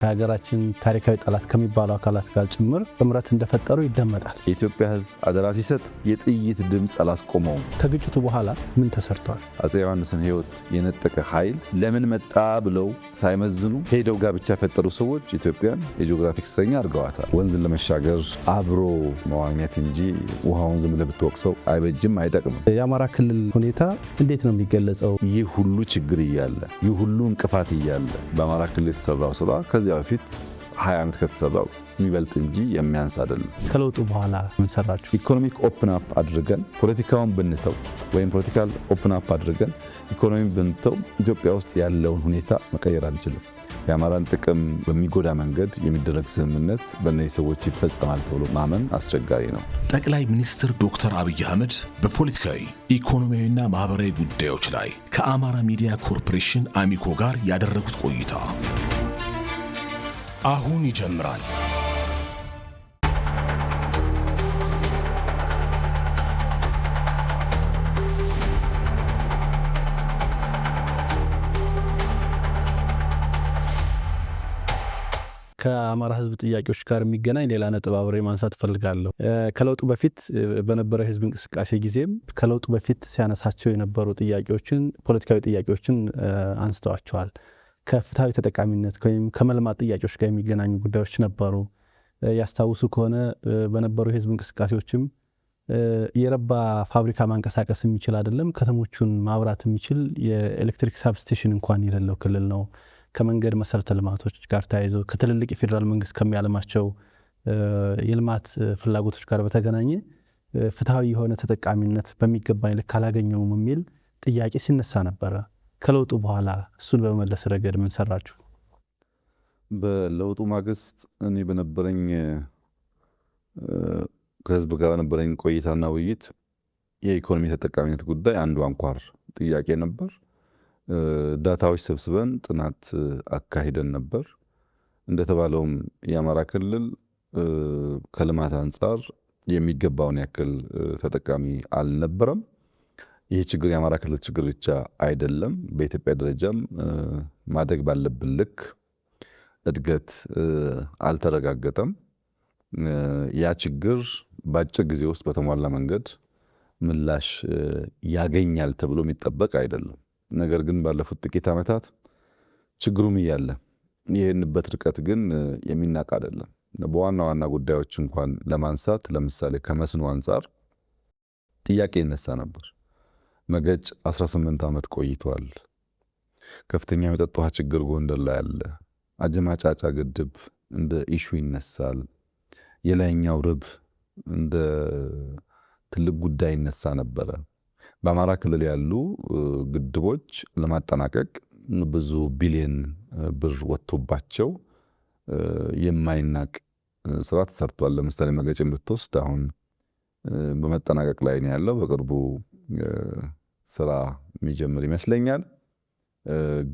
ከሀገራችን ታሪካዊ ጠላት ከሚባሉ አካላት ጋር ጭምር ጥምረት እንደፈጠሩ ይደመጣል። የኢትዮጵያ ሕዝብ አደራ ሲሰጥ የጥይት ድምፅ አላስቆመውም። ከግጭቱ በኋላ ምን ተሰርቷል? አፄ ዮሐንስን ሕይወት የነጠቀ ኃይል ለምን መጣ ብለው ሳይመዝኑ ሄደው ጋብቻ የፈጠሩ ሰዎች ኢትዮጵያን የጂኦግራፊክ እስረኛ አድርገዋታል። ወንዝን ለመሻገር አብሮ መዋኘት እንጂ ውሃውን ዝም ብለህ ብትወቅሰው አይበጅም፣ አይጠቅምም። የአማራ ክልል ሁኔታ እንዴት ነው የሚገለጸው? ይህ ሁሉ ችግር እያለ ይህ ሁሉ እንቅፋት እያለ በአማራ ክልል የተሰራው ስራ ከዚያ በፊት 20 ዓመት ከተሰራው የሚበልጥ እንጂ የሚያንስ አይደለም። ከለውጡ በኋላ ምን ሰራችሁ? ኢኮኖሚክ ኦፕን አፕ አድርገን ፖለቲካውን ብንተው ወይም ፖለቲካል ኦፕን አፕ አድርገን ኢኮኖሚ ብንተው ኢትዮጵያ ውስጥ ያለውን ሁኔታ መቀየር አንችልም። የአማራን ጥቅም በሚጎዳ መንገድ የሚደረግ ስምምነት በእነዚህ ሰዎች ይፈጸማል ተብሎ ማመን አስቸጋሪ ነው። ጠቅላይ ሚኒስትር ዶክተር አብይ አህመድ በፖለቲካዊ ኢኮኖሚያዊና ማህበራዊ ጉዳዮች ላይ ከአማራ ሚዲያ ኮርፖሬሽን አሚኮ ጋር ያደረጉት ቆይታ አሁን ይጀምራል። ከአማራ ሕዝብ ጥያቄዎች ጋር የሚገናኝ ሌላ ነጥብ አብሬ ማንሳት ፈልጋለሁ። ከለውጡ በፊት በነበረው የሕዝብ እንቅስቃሴ ጊዜም ከለውጡ በፊት ሲያነሳቸው የነበሩ ጥያቄዎችን ፖለቲካዊ ጥያቄዎችን አንስተዋቸዋል። ከፍትሃዊ ተጠቃሚነት ወይም ከመልማት ጥያቄዎች ጋር የሚገናኙ ጉዳዮች ነበሩ። ያስታውሱ ከሆነ በነበሩ የህዝብ እንቅስቃሴዎችም የረባ ፋብሪካ ማንቀሳቀስ የሚችል አይደለም፣ ከተሞቹን ማብራት የሚችል የኤሌክትሪክ ሳብስቴሽን እንኳን የሌለው ክልል ነው። ከመንገድ መሰረተ ልማቶች ጋር ተያይዞ ከትልልቅ የፌዴራል መንግስት ከሚያለማቸው የልማት ፍላጎቶች ጋር በተገናኘ ፍትሃዊ የሆነ ተጠቃሚነት በሚገባኝ ልክ አላገኘውም የሚል ጥያቄ ሲነሳ ነበረ። ከለውጡ በኋላ እሱን በመመለስ ረገድ ምን ሰራችሁ? በለውጡ ማግስት እኔ በነበረኝ ከህዝብ ጋር በነበረኝ ቆይታና ውይይት የኢኮኖሚ ተጠቃሚነት ጉዳይ አንዱ አንኳር ጥያቄ ነበር። ዳታዎች ሰብስበን ጥናት አካሂደን ነበር። እንደተባለውም የአማራ ክልል ከልማት አንጻር የሚገባውን ያክል ተጠቃሚ አልነበረም። ይህ ችግር የአማራ ክልል ችግር ብቻ አይደለም። በኢትዮጵያ ደረጃም ማደግ ባለብን ልክ እድገት አልተረጋገጠም። ያ ችግር በአጭር ጊዜ ውስጥ በተሟላ መንገድ ምላሽ ያገኛል ተብሎ የሚጠበቅ አይደለም። ነገር ግን ባለፉት ጥቂት ዓመታት ችግሩም እያለ ይህንበት ርቀት ግን የሚናቅ አይደለም። በዋና ዋና ጉዳዮች እንኳን ለማንሳት ለምሳሌ ከመስኖ አንጻር ጥያቄ ይነሳ ነበር። መገጭ 18 ዓመት ቆይቷል። ከፍተኛ የመጠጥ ውሃ ችግር ጎንደር ላይ አለ። አጀማጫጫ ግድብ እንደ ኢሹ ይነሳል። የላይኛው ርብ እንደ ትልቅ ጉዳይ ይነሳ ነበረ። በአማራ ክልል ያሉ ግድቦች ለማጠናቀቅ ብዙ ቢሊዮን ብር ወጥቶባቸው የማይናቅ ስራ ተሰርቷል። ለምሳሌ መገጭን ብትወስድ አሁን በመጠናቀቅ ላይ ነው ያለው። በቅርቡ ስራ የሚጀምር ይመስለኛል።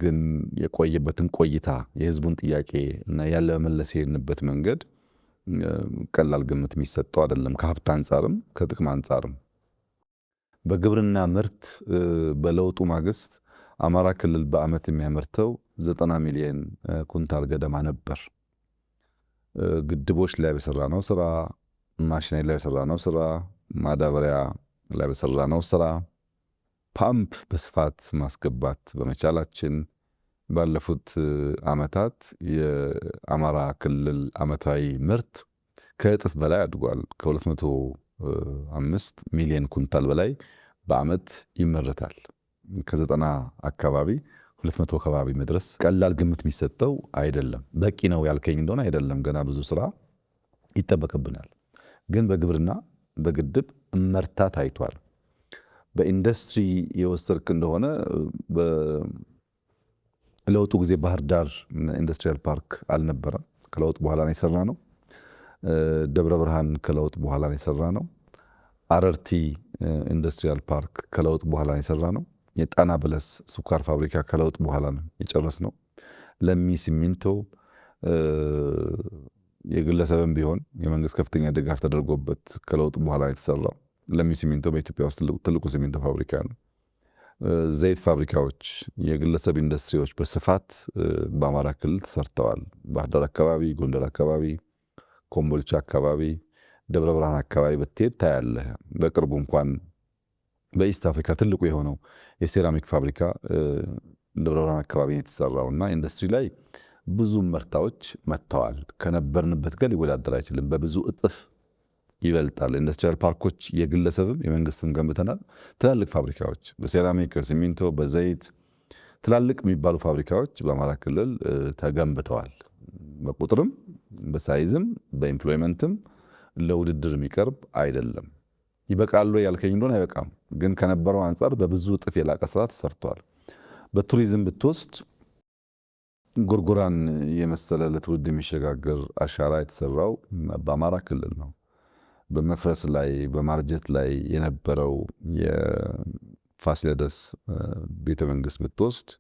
ግን የቆየበትን ቆይታ የህዝቡን ጥያቄ እና ያለ መለስ የሄድንበት መንገድ ቀላል ግምት የሚሰጠው አይደለም። ከሀብት አንጻርም ከጥቅም አንጻርም በግብርና ምርት በለውጡ ማግስት አማራ ክልል በአመት የሚያመርተው 90 ሚሊዮን ኩንታል ገደማ ነበር። ግድቦች ላይ በሰራነው ስራ፣ ማሽነሪ ላይ በሰራነው ስራ፣ ማዳበሪያ ላይ በሰራነው ስራ፣ ፓምፕ በስፋት ማስገባት በመቻላችን ባለፉት አመታት የአማራ ክልል አመታዊ ምርት ከእጥፍ በላይ አድጓል። ከ205 ሚሊዮን ኩንታል በላይ በአመት ይመረታል። ከ90 አካባቢ 200 አካባቢ መድረስ ቀላል ግምት የሚሰጠው አይደለም። በቂ ነው ያልከኝ እንደሆነ አይደለም፣ ገና ብዙ ስራ ይጠበቅብናል። ግን በግብርና በግድብ እመርታ ታይቷል። በኢንዱስትሪ የወሰድክ እንደሆነ በለውጡ ጊዜ ባህር ዳር ኢንዱስትሪያል ፓርክ አልነበረም። ከለውጥ በኋላ ነው የሰራ ነው። ደብረ ብርሃን ከለውጥ በኋላ ነው የሰራ ነው። አረርቲ ኢንዱስትሪያል ፓርክ ከለውጥ በኋላ ነው የሰራ ነው። የጣና በለስ ስኳር ፋብሪካ ከለውጥ በኋላ ነው የጨረስ ነው። ለሚ ሲሚንቶ የግለሰብም ቢሆን የመንግስት ከፍተኛ ድጋፍ ተደርጎበት ከለውጥ በኋላ የተሰራው። ለሚ ሲሚንቶ በኢትዮጵያ ውስጥ ትልቁ ሲሚንቶ ፋብሪካ ነው። ዘይት ፋብሪካዎች፣ የግለሰብ ኢንዱስትሪዎች በስፋት በአማራ ክልል ተሰርተዋል። ባህር ዳር አካባቢ፣ ጎንደር አካባቢ፣ ኮምቦልቻ አካባቢ፣ ደብረ ብርሃን አካባቢ ብትሄድ ታያለህ። በቅርቡ እንኳን በኢስት አፍሪካ ትልቁ የሆነው የሴራሚክ ፋብሪካ ደብረ ብርሃን አካባቢ የተሰራው እና ኢንዱስትሪ ላይ ብዙ ምርታዎች መጥተዋል። ከነበርንበት ጋር ሊወዳደር አይችልም። በብዙ እጥፍ ይበልጣል። ኢንዱስትሪያል ፓርኮች የግለሰብም የመንግስትም ገንብተናል። ትላልቅ ፋብሪካዎች በሴራሚክ፣ በሲሚንቶ፣ በዘይት ትላልቅ የሚባሉ ፋብሪካዎች በአማራ ክልል ተገንብተዋል። በቁጥርም በሳይዝም በኢምፕሎይመንትም ለውድድር የሚቀርብ አይደለም። ይበቃሉ ያልከኝ እንደሆነ አይበቃም፣ ግን ከነበረው አንጻር በብዙ እጥፍ የላቀ ስራ ተሰርቷል። በቱሪዝም ብትወስድ ጎርጎራን የመሰለ ለትውልድ የሚሸጋገር አሻራ የተሰራው በአማራ ክልል ነው። በመፍረስ ላይ በማርጀት ላይ የነበረው የፋሲለደስ ቤተ መንግስት ብትወስድ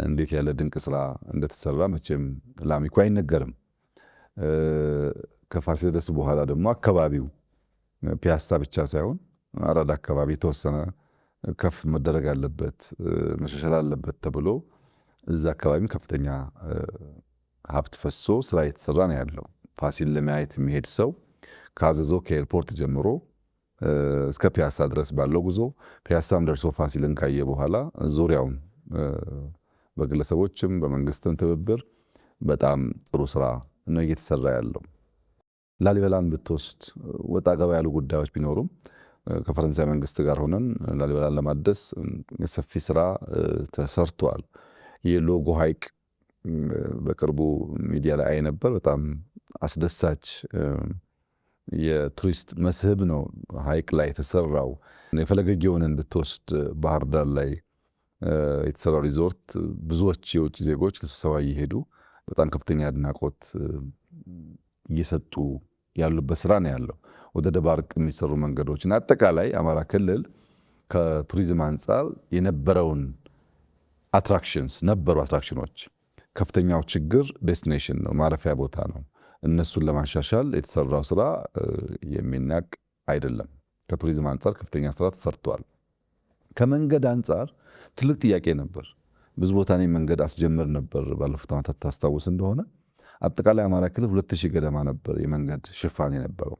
እንዴት ያለ ድንቅ ስራ እንደተሰራ መቼም ለአሚኮ አይነገርም። ከፋሲለደስ በኋላ ደግሞ አካባቢው ፒያሳ ብቻ ሳይሆን አራዳ አካባቢ የተወሰነ ከፍ መደረግ አለበት መሻሻል አለበት ተብሎ እዛ አካባቢም ከፍተኛ ሀብት ፈሶ ስራ የተሰራ ነው ያለው። ፋሲል ለማየት የሚሄድ ሰው ከአዘዞ ከኤርፖርት ጀምሮ እስከ ፒያሳ ድረስ ባለው ጉዞ ፒያሳም ደርሶ ፋሲልን ካየ በኋላ ዙሪያውን በግለሰቦችም በመንግስትም ትብብር በጣም ጥሩ ስራ ነው እየተሰራ ያለው። ላሊበላን ብትወስድ ወጣ ገባ ያሉ ጉዳዮች ቢኖሩም ከፈረንሳይ መንግስት ጋር ሆነን ላሊበላን ለማደስ ሰፊ ስራ ተሰርቷል። የሎጎ ሐይቅ በቅርቡ ሚዲያ ላይ አይ ነበር። በጣም አስደሳች የቱሪስት መስህብ ነው ሐይቅ ላይ የተሰራው። የፈለገ ጊዮንን ብትወስድ ባህር ዳር ላይ የተሰራው ሪዞርት ብዙዎች የውጭ ዜጎች ለስብሰባ እየሄዱ በጣም ከፍተኛ አድናቆት እየሰጡ ያሉበት ስራ ነው ያለው። ወደ ደባርቅ የሚሰሩ መንገዶችና አጠቃላይ አማራ ክልል ከቱሪዝም አንጻር የነበረውን አትራክሽኖች ከፍተኛው ችግር ዴስቲኔሽን ነው፣ ማረፊያ ቦታ ነው። እነሱን ለማሻሻል የተሰራው ስራ የሚናቅ አይደለም። ከቱሪዝም አንጻር ከፍተኛ ስራ ተሰርቷል። ከመንገድ አንጻር ትልቅ ጥያቄ ነበር። ብዙ ቦታ ላይ መንገድ አስጀምር ነበር ባለፉት ዓመታት ታስታውስ እንደሆነ አጠቃላይ አማራ ክልል 2000 ገደማ ነበር የመንገድ ሽፋን የነበረው።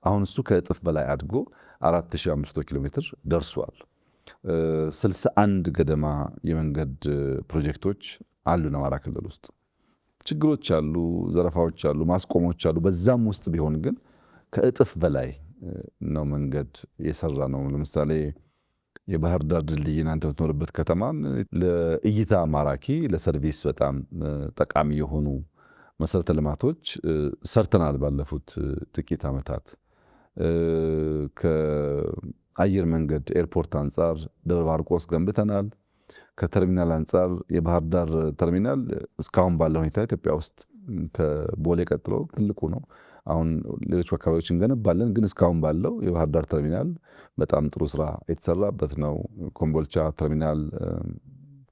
አሁን እሱ ከእጥፍ በላይ አድጎ 4500 ኪሎ ሜትር ደርሷል። 61 ገደማ የመንገድ ፕሮጀክቶች አሉ አማራ ክልል ውስጥ። ችግሮች አሉ፣ ዘረፋዎች አሉ፣ ማስቆሞች አሉ። በዛም ውስጥ ቢሆን ግን ከእጥፍ በላይ ነው መንገድ የሰራ ነው። ለምሳሌ የባህር ዳር ድልድይ እናንተ የምትኖርበት ከተማ ለእይታ ማራኪ፣ ለሰርቪስ በጣም ጠቃሚ የሆኑ መሰረተ ልማቶች ሰርተናል ባለፉት ጥቂት ዓመታት። ከአየር መንገድ ኤርፖርት አንጻር ደብረ ማርቆስ ገንብተናል። ከተርሚናል አንጻር የባህር ዳር ተርሚናል እስካሁን ባለው ሁኔታ ኢትዮጵያ ውስጥ ከቦሌ ቀጥሎ ትልቁ ነው። አሁን ሌሎች አካባቢዎች እንገነባለን፣ ግን እስካሁን ባለው የባህር ዳር ተርሚናል በጣም ጥሩ ስራ የተሰራበት ነው። ኮምቦልቻ ተርሚናል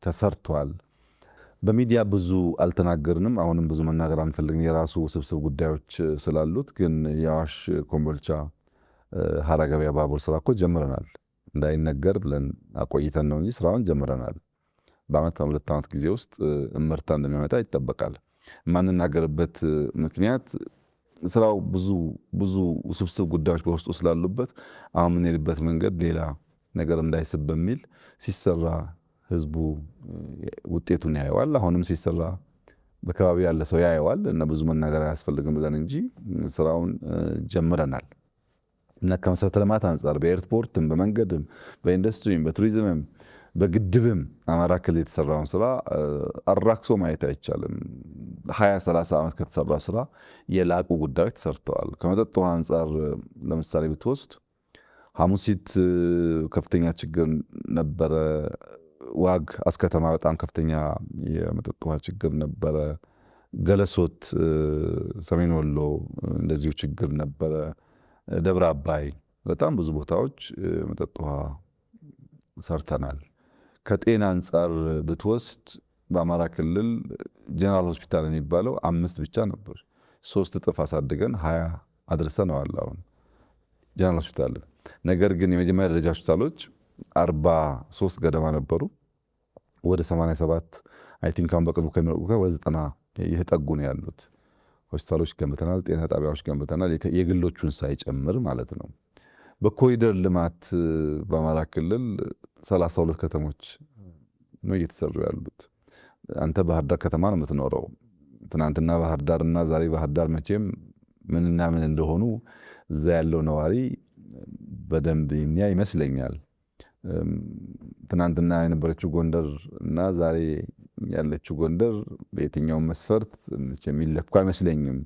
ተሰርቷል። በሚዲያ ብዙ አልተናገርንም። አሁንም ብዙ መናገር አንፈልግም፣ የራሱ ውስብስብ ጉዳዮች ስላሉት። ግን የአዋሽ ኮምቦልቻ ሀራ ገበያ ባቡር ስራ እኮ ጀምረናል። እንዳይነገር ብለን አቆይተን ነው እንጂ ስራውን ጀምረናል። በአመት 2 ዓመት ጊዜ ውስጥ እመርታ እንደሚያመጣ ይጠበቃል። የማንናገርበት ምክንያት ስራው ብዙ ውስብስብ ጉዳዮች በውስጡ ስላሉበት አሁን የምንሄድበት መንገድ ሌላ ነገር እንዳይስብ በሚል ሲሰራ ህዝቡ ውጤቱን ያየዋል። አሁንም ሲሰራ በአካባቢ ያለ ሰው ያየዋል እና ብዙ መናገር አያስፈልግም ብለን እንጂ ስራውን ጀምረናል እና ከመሰረተ ልማት አንጻር በኤርፖርትም፣ በመንገድም፣ በኢንዱስትሪም፣ በቱሪዝምም፣ በግድብም አማራ ክልል የተሰራውን ስራ አራክሶ ማየት አይቻልም። 20-30 ዓመት ከተሰራ ስራ የላቁ ጉዳዮች ተሰርተዋል። ከመጠጥ ውሃ አንጻር ለምሳሌ ብትወስድ ሐሙሲት ከፍተኛ ችግር ነበረ። ዋግ አስከተማ በጣም ከፍተኛ የመጠጥ ውሃ ችግር ነበረ። ገለሶት ሰሜን ወሎ እንደዚሁ ችግር ነበረ። ደብረ አባይ በጣም ብዙ ቦታዎች መጠጥ ውሃ ሰርተናል። ከጤና አንጻር ብትወስድ በአማራ ክልል ጀነራል ሆስፒታል የሚባለው 5 ብቻ ነበር። 3 እጥፍ አሳድገን 20 አድርሰነዋል አሁን ጀነራል ሆስፒታል። ነገር ግን የመጀመሪያ ደረጃ ሆስፒታሎች 43 ገደማ ነበሩ። ወደ 87 አይ ቲንክ አሁን በቅርቡ ከሚመጡ ጋር ወደ 90 እየተጠጉ ነው ያሉት። ሆስፒታሎች ገንብተናል፣ ጤና ጣቢያዎች ገንብተናል፣ የግሎቹን ሳይጨምር ማለት ነው። በኮሪደር ልማት በአማራ ክልል 32 ከተሞች ነው እየተሰሩ ያሉት። አንተ ባህር ዳር ከተማ ነው የምትኖረው። ትናንትና ባህር ዳርና ዛሬ ባህር ዳር መቼም ምንና ምን እንደሆኑ እዛ ያለው ነዋሪ በደንብ የሚያ ይመስለኛል። ትናንትና የነበረችው ጎንደር እና ዛሬ ያለችው ጎንደር በየትኛውም መስፈርት የሚለኩ አይመስለኝም።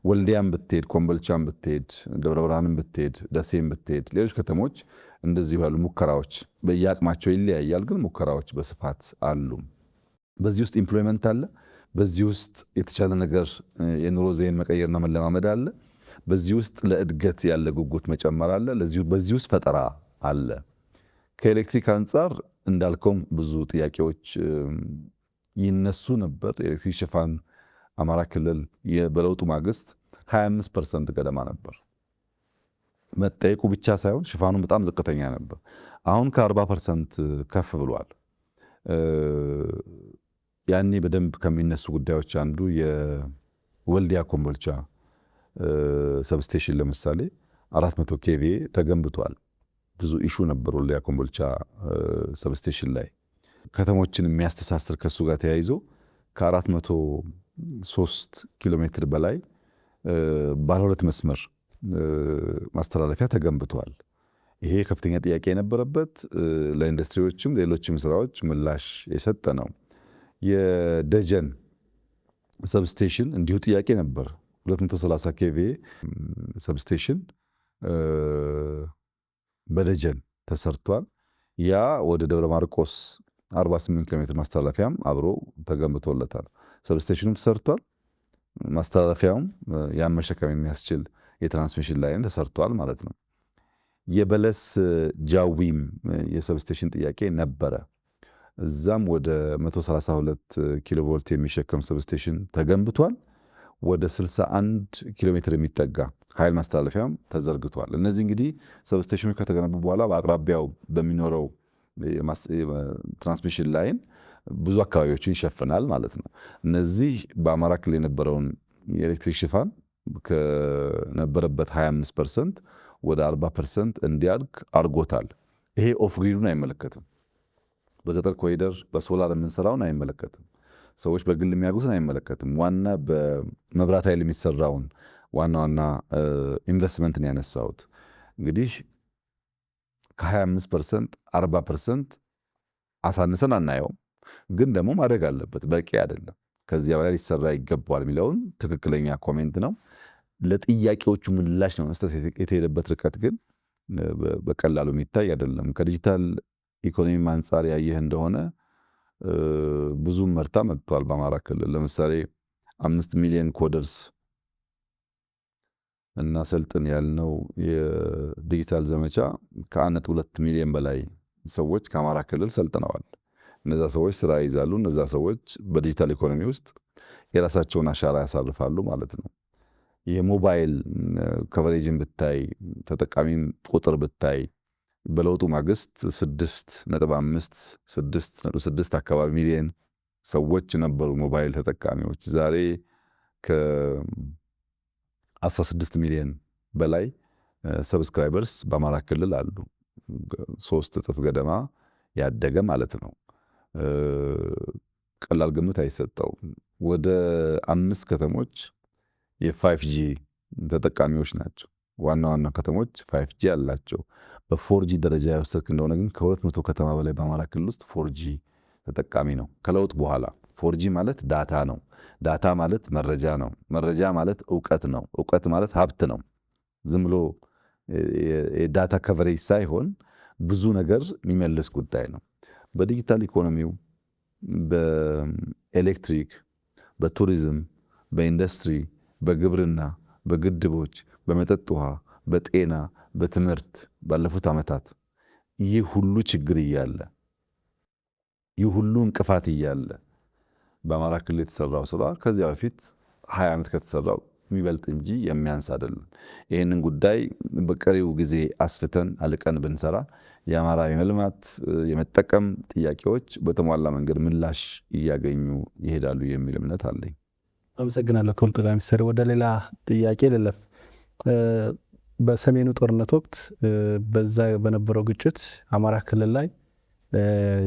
ወልዲያም ብትሄድ፣ ኮምቦልቻም ብትሄድ፣ ደብረ ብርሃንም ብትሄድ፣ ደሴም ብትሄድ፣ ሌሎች ከተሞች እንደዚሁ ያሉ ሙከራዎች በየአቅማቸው ይለያያል፣ ግን ሙከራዎች በስፋት አሉ። በዚህ ውስጥ ኢምፕሎይመንት አለ። በዚህ ውስጥ የተቻለ ነገር የኑሮ ዘይቤን መቀየርና መለማመድ አለ። በዚህ ውስጥ ለእድገት ያለ ጉጉት መጨመር አለ። በዚህ ውስጥ ፈጠራ አለ። ከኤሌክትሪክ አንጻር እንዳልከውም ብዙ ጥያቄዎች ይነሱ ነበር። የኤሌክትሪክ ሽፋን አማራ ክልል በለውጡ ማግስት 25% ገደማ ነበር። መጠየቁ ብቻ ሳይሆን ሽፋኑን በጣም ዝቅተኛ ነበር። አሁን ከ40% ከፍ ብሏል። ያኔ በደንብ ከሚነሱ ጉዳዮች አንዱ የወልዲያ ኮምቦልቻ ሰብስቴሽን ለምሳሌ 400 ኬቪኤ ተገንብቷል። ብዙ ኢሹ ነበር ወልዲያ ኮምቦልቻ ሰብስቴሽን ላይ። ከተሞችን የሚያስተሳስር ከሱ ጋር ተያይዞ ከ403 ኪሎ ሜትር በላይ ባለ ሁለት መስመር ማስተላለፊያ ተገንብቷል። ይሄ ከፍተኛ ጥያቄ የነበረበት ለኢንዱስትሪዎችም ሌሎችም ስራዎች ምላሽ የሰጠ ነው። የደጀን ሰብስቴሽን እንዲሁ ጥያቄ ነበር። 230 ኬቪኤ ሰብስቴሽን በደጀን ተሰርቷል። ያ ወደ ደብረ ማርቆስ 48 ኪሎ ሜትር ማስተላለፊያም አብሮ ተገንብቶለታል። ሰብስቴሽኑም ተሰርቷል። ማስተላለፊያውም ያን መሸከም የሚያስችል የትራንስሚሽን ላይን ተሰርቷል ማለት ነው። የበለስ ጃዊም የሰብስቴሽን ጥያቄ ነበረ። እዛም ወደ 132 ኪሎ ቮልት የሚሸከም ሰብስቴሽን ተገንብቷል። ወደ 61 ኪሎ ሜትር የሚጠጋ ኃይል ማስተላለፊያም ተዘርግቷል። እነዚህ እንግዲህ ሰብስቴሽኖች ከተገነቡ በኋላ በአቅራቢያው በሚኖረው ትራንስሚሽን ላይን ብዙ አካባቢዎችን ይሸፍናል ማለት ነው። እነዚህ በአማራ ክልል የነበረውን የኤሌክትሪክ ሽፋን ከነበረበት 25% ወደ 40% እንዲያድግ አድርጎታል። ይሄ ኦፍ ግሪዱን አይመለከትም። በገጠር ኮሪደር በሶላር የምንሰራውን አይመለከትም። ሰዎች በግል የሚያጉትን አይመለከትም። ዋና በመብራት ኃይል የሚሰራውን ዋና ኢንቨስትመንትን ያነሳሁት እንግዲህ ከ25% 40% አሳንሰን አናየውም፣ ግን ደግሞ ማድረግ አለበት። በቂ አይደለም፣ ከዚያ በላይ ሊሰራ ይገባዋል የሚለውን ትክክለኛ ኮሜንት ነው። ለጥያቄዎቹ ምላሽ ነው መስጠት የተሄደበት ርቀት ግን በቀላሉ የሚታይ አይደለም። ከዲጂታል ኢኮኖሚ አንጻር ያየህ እንደሆነ ብዙ መርታ መጥቷል። በአማራ ክልል ለምሳሌ 5 ሚሊዮን ኮደርስ እና ሰልጥን ያልነው የዲጂታል ዘመቻ ከ1.2 ሚሊዮን በላይ ሰዎች ከአማራ ክልል ሰልጥነዋል። እነዛ ሰዎች ስራ ይዛሉ። እነዛ ሰዎች በዲጂታል ኢኮኖሚ ውስጥ የራሳቸውን አሻራ ያሳርፋሉ ማለት ነው። የሞባይል ከቨሬጅን ብታይ፣ ተጠቃሚም ቁጥር ብታይ በለውጡ ማግስት 6.5-6.6 አካባቢ ሚሊዮን ሰዎች ነበሩ ሞባይል ተጠቃሚዎች። ዛሬ ከ16 ሚሊዮን በላይ ሰብስክራይበርስ በአማራ ክልል አሉ። 3 እጥፍ ገደማ ያደገ ማለት ነው። ቀላል ግምት አይሰጠውም። ወደ 5 ከተሞች የ5G ተጠቃሚዎች ናቸው። ዋና ዋና ከተሞች 5G አላቸው። በ4G ደረጃ የወሰድክ እንደሆነ ግን ከ200 ከተማ በላይ በአማራ ክልል ውስጥ 4G ተጠቃሚ ነው። ከለውጥ በኋላ 4G ማለት ዳታ ነው። ዳታ ማለት መረጃ ነው። መረጃ ማለት እውቀት ነው። እውቀት ማለት ሀብት ነው። ዝም ብሎ የዳታ ከቨሬጅ ሳይሆን ብዙ ነገር የሚመልስ ጉዳይ ነው። በዲጂታል ኢኮኖሚው፣ በኤሌክትሪክ፣ በቱሪዝም፣ በኢንዱስትሪ፣ በግብርና፣ በግድቦች፣ በመጠጥ ውሃ፣ በጤና፣ በትምህርት ባለፉት ዓመታት ይህ ሁሉ ችግር እያለ ይህ ሁሉ እንቅፋት እያለ በአማራ ክልል የተሰራው ስራ ከዚያ በፊት 20 ዓመት ከተሰራው የሚበልጥ እንጂ የሚያንስ አይደለም። ይህንን ጉዳይ በቀሪው ጊዜ አስፍተን አልቀን ብንሰራ የአማራ የመልማት የመጠቀም ጥያቄዎች በተሟላ መንገድ ምላሽ እያገኙ ይሄዳሉ የሚል እምነት አለኝ። አመሰግናለሁ ክቡር ጠቅላይ ሚኒስትር። ወደ ሌላ ጥያቄ ልለፍ። በሰሜኑ ጦርነት ወቅት በዛ በነበረው ግጭት አማራ ክልል ላይ